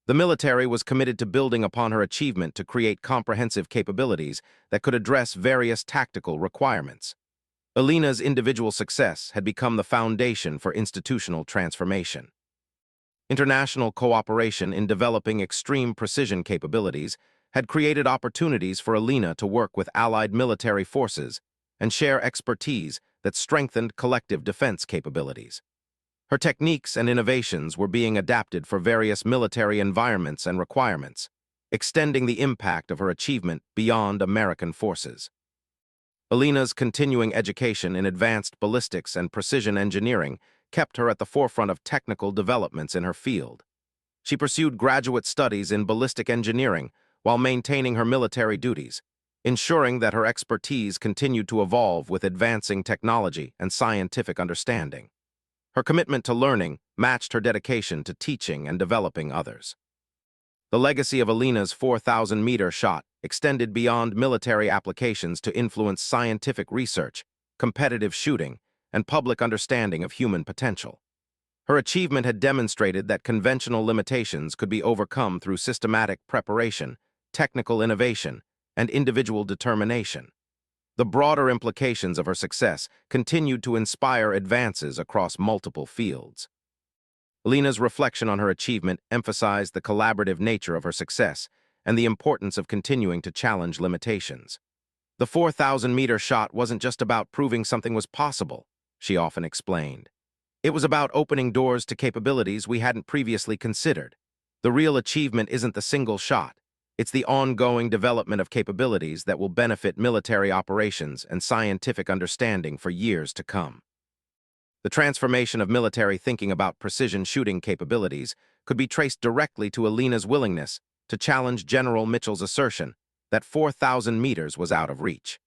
The military was committed to building upon her achievement to create comprehensive capabilities that could address various tactical requirements. Alina's individual success had become the foundation for institutional transformation. International cooperation in developing extreme precision capabilities had created opportunities for Alina to work with allied military forces and share expertise that strengthened collective defense capabilities. Her techniques and innovations were being adapted for various military environments and requirements, extending the impact of her achievement beyond American forces. Alina's continuing education in advanced ballistics and precision engineering kept her at the forefront of technical developments in her field. She pursued graduate studies in ballistic engineering while maintaining her military duties, ensuring that her expertise continued to evolve with advancing technology and scientific understanding. Her commitment to learning matched her dedication to teaching and developing others. The legacy of Alina's 4,000-meter shot extended beyond military applications to influence scientific research, competitive shooting, and public understanding of human potential. Her achievement had demonstrated that conventional limitations could be overcome through systematic preparation, technical innovation, and individual determination. The broader implications of her success continued to inspire advances across multiple fields. Alina's reflection on her achievement emphasized the collaborative nature of her success and the importance of continuing to challenge limitations. The 4,000-meter shot wasn't just about proving something was possible, she often explained. It was about opening doors to capabilities we hadn't previously considered. The real achievement isn't the single shot. It's the ongoing development of capabilities that will benefit military operations and scientific understanding for years to come. The transformation of military thinking about precision shooting capabilities could be traced directly to Alina's willingness to challenge General Mitchell's assertion that 4,000 meters was out of reach.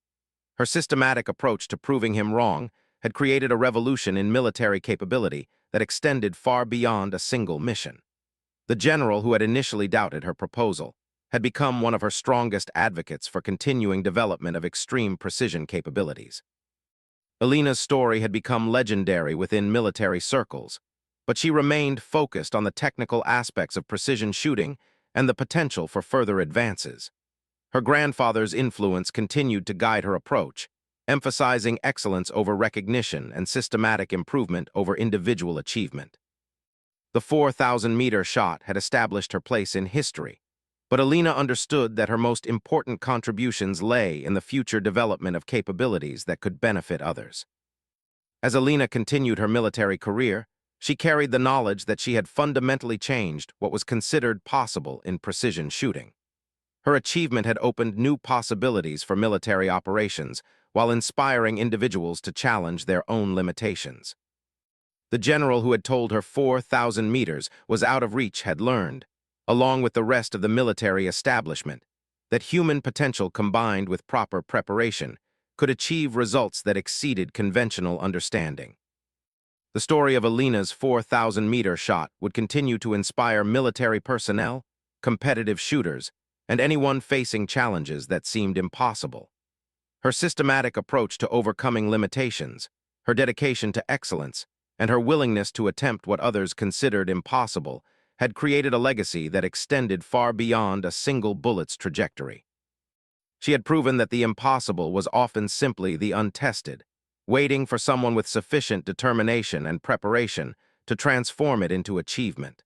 Her systematic approach to proving him wrong had created a revolution in military capability that extended far beyond a single mission. The general who had initially doubted her proposal had become one of her strongest advocates for continuing development of extreme precision capabilities. Alina's story had become legendary within military circles, but she remained focused on the technical aspects of precision shooting and the potential for further advances. Her grandfather's influence continued to guide her approach, emphasizing excellence over recognition and systematic improvement over individual achievement. The 4,000-meter shot had established her place in history, but Alina understood that her most important contributions lay in the future development of capabilities that could benefit others. As Alina continued her military career, she carried the knowledge that she had fundamentally changed what was considered possible in precision shooting. Her achievement had opened new possibilities for military operations while inspiring individuals to challenge their own limitations. The general who had told her 4,000 meters was out of reach had learned, along with the rest of the military establishment, that human potential combined with proper preparation could achieve results that exceeded conventional understanding. The story of Alina's 4,000-meter shot would continue to inspire military personnel, competitive shooters, and anyone facing challenges that seemed impossible. Her systematic approach to overcoming limitations, her dedication to excellence, and her willingness to attempt what others considered impossible had created a legacy that extended far beyond a single bullet's trajectory. She had proven that the impossible was often simply the untested, waiting for someone with sufficient determination and preparation to transform it into achievement.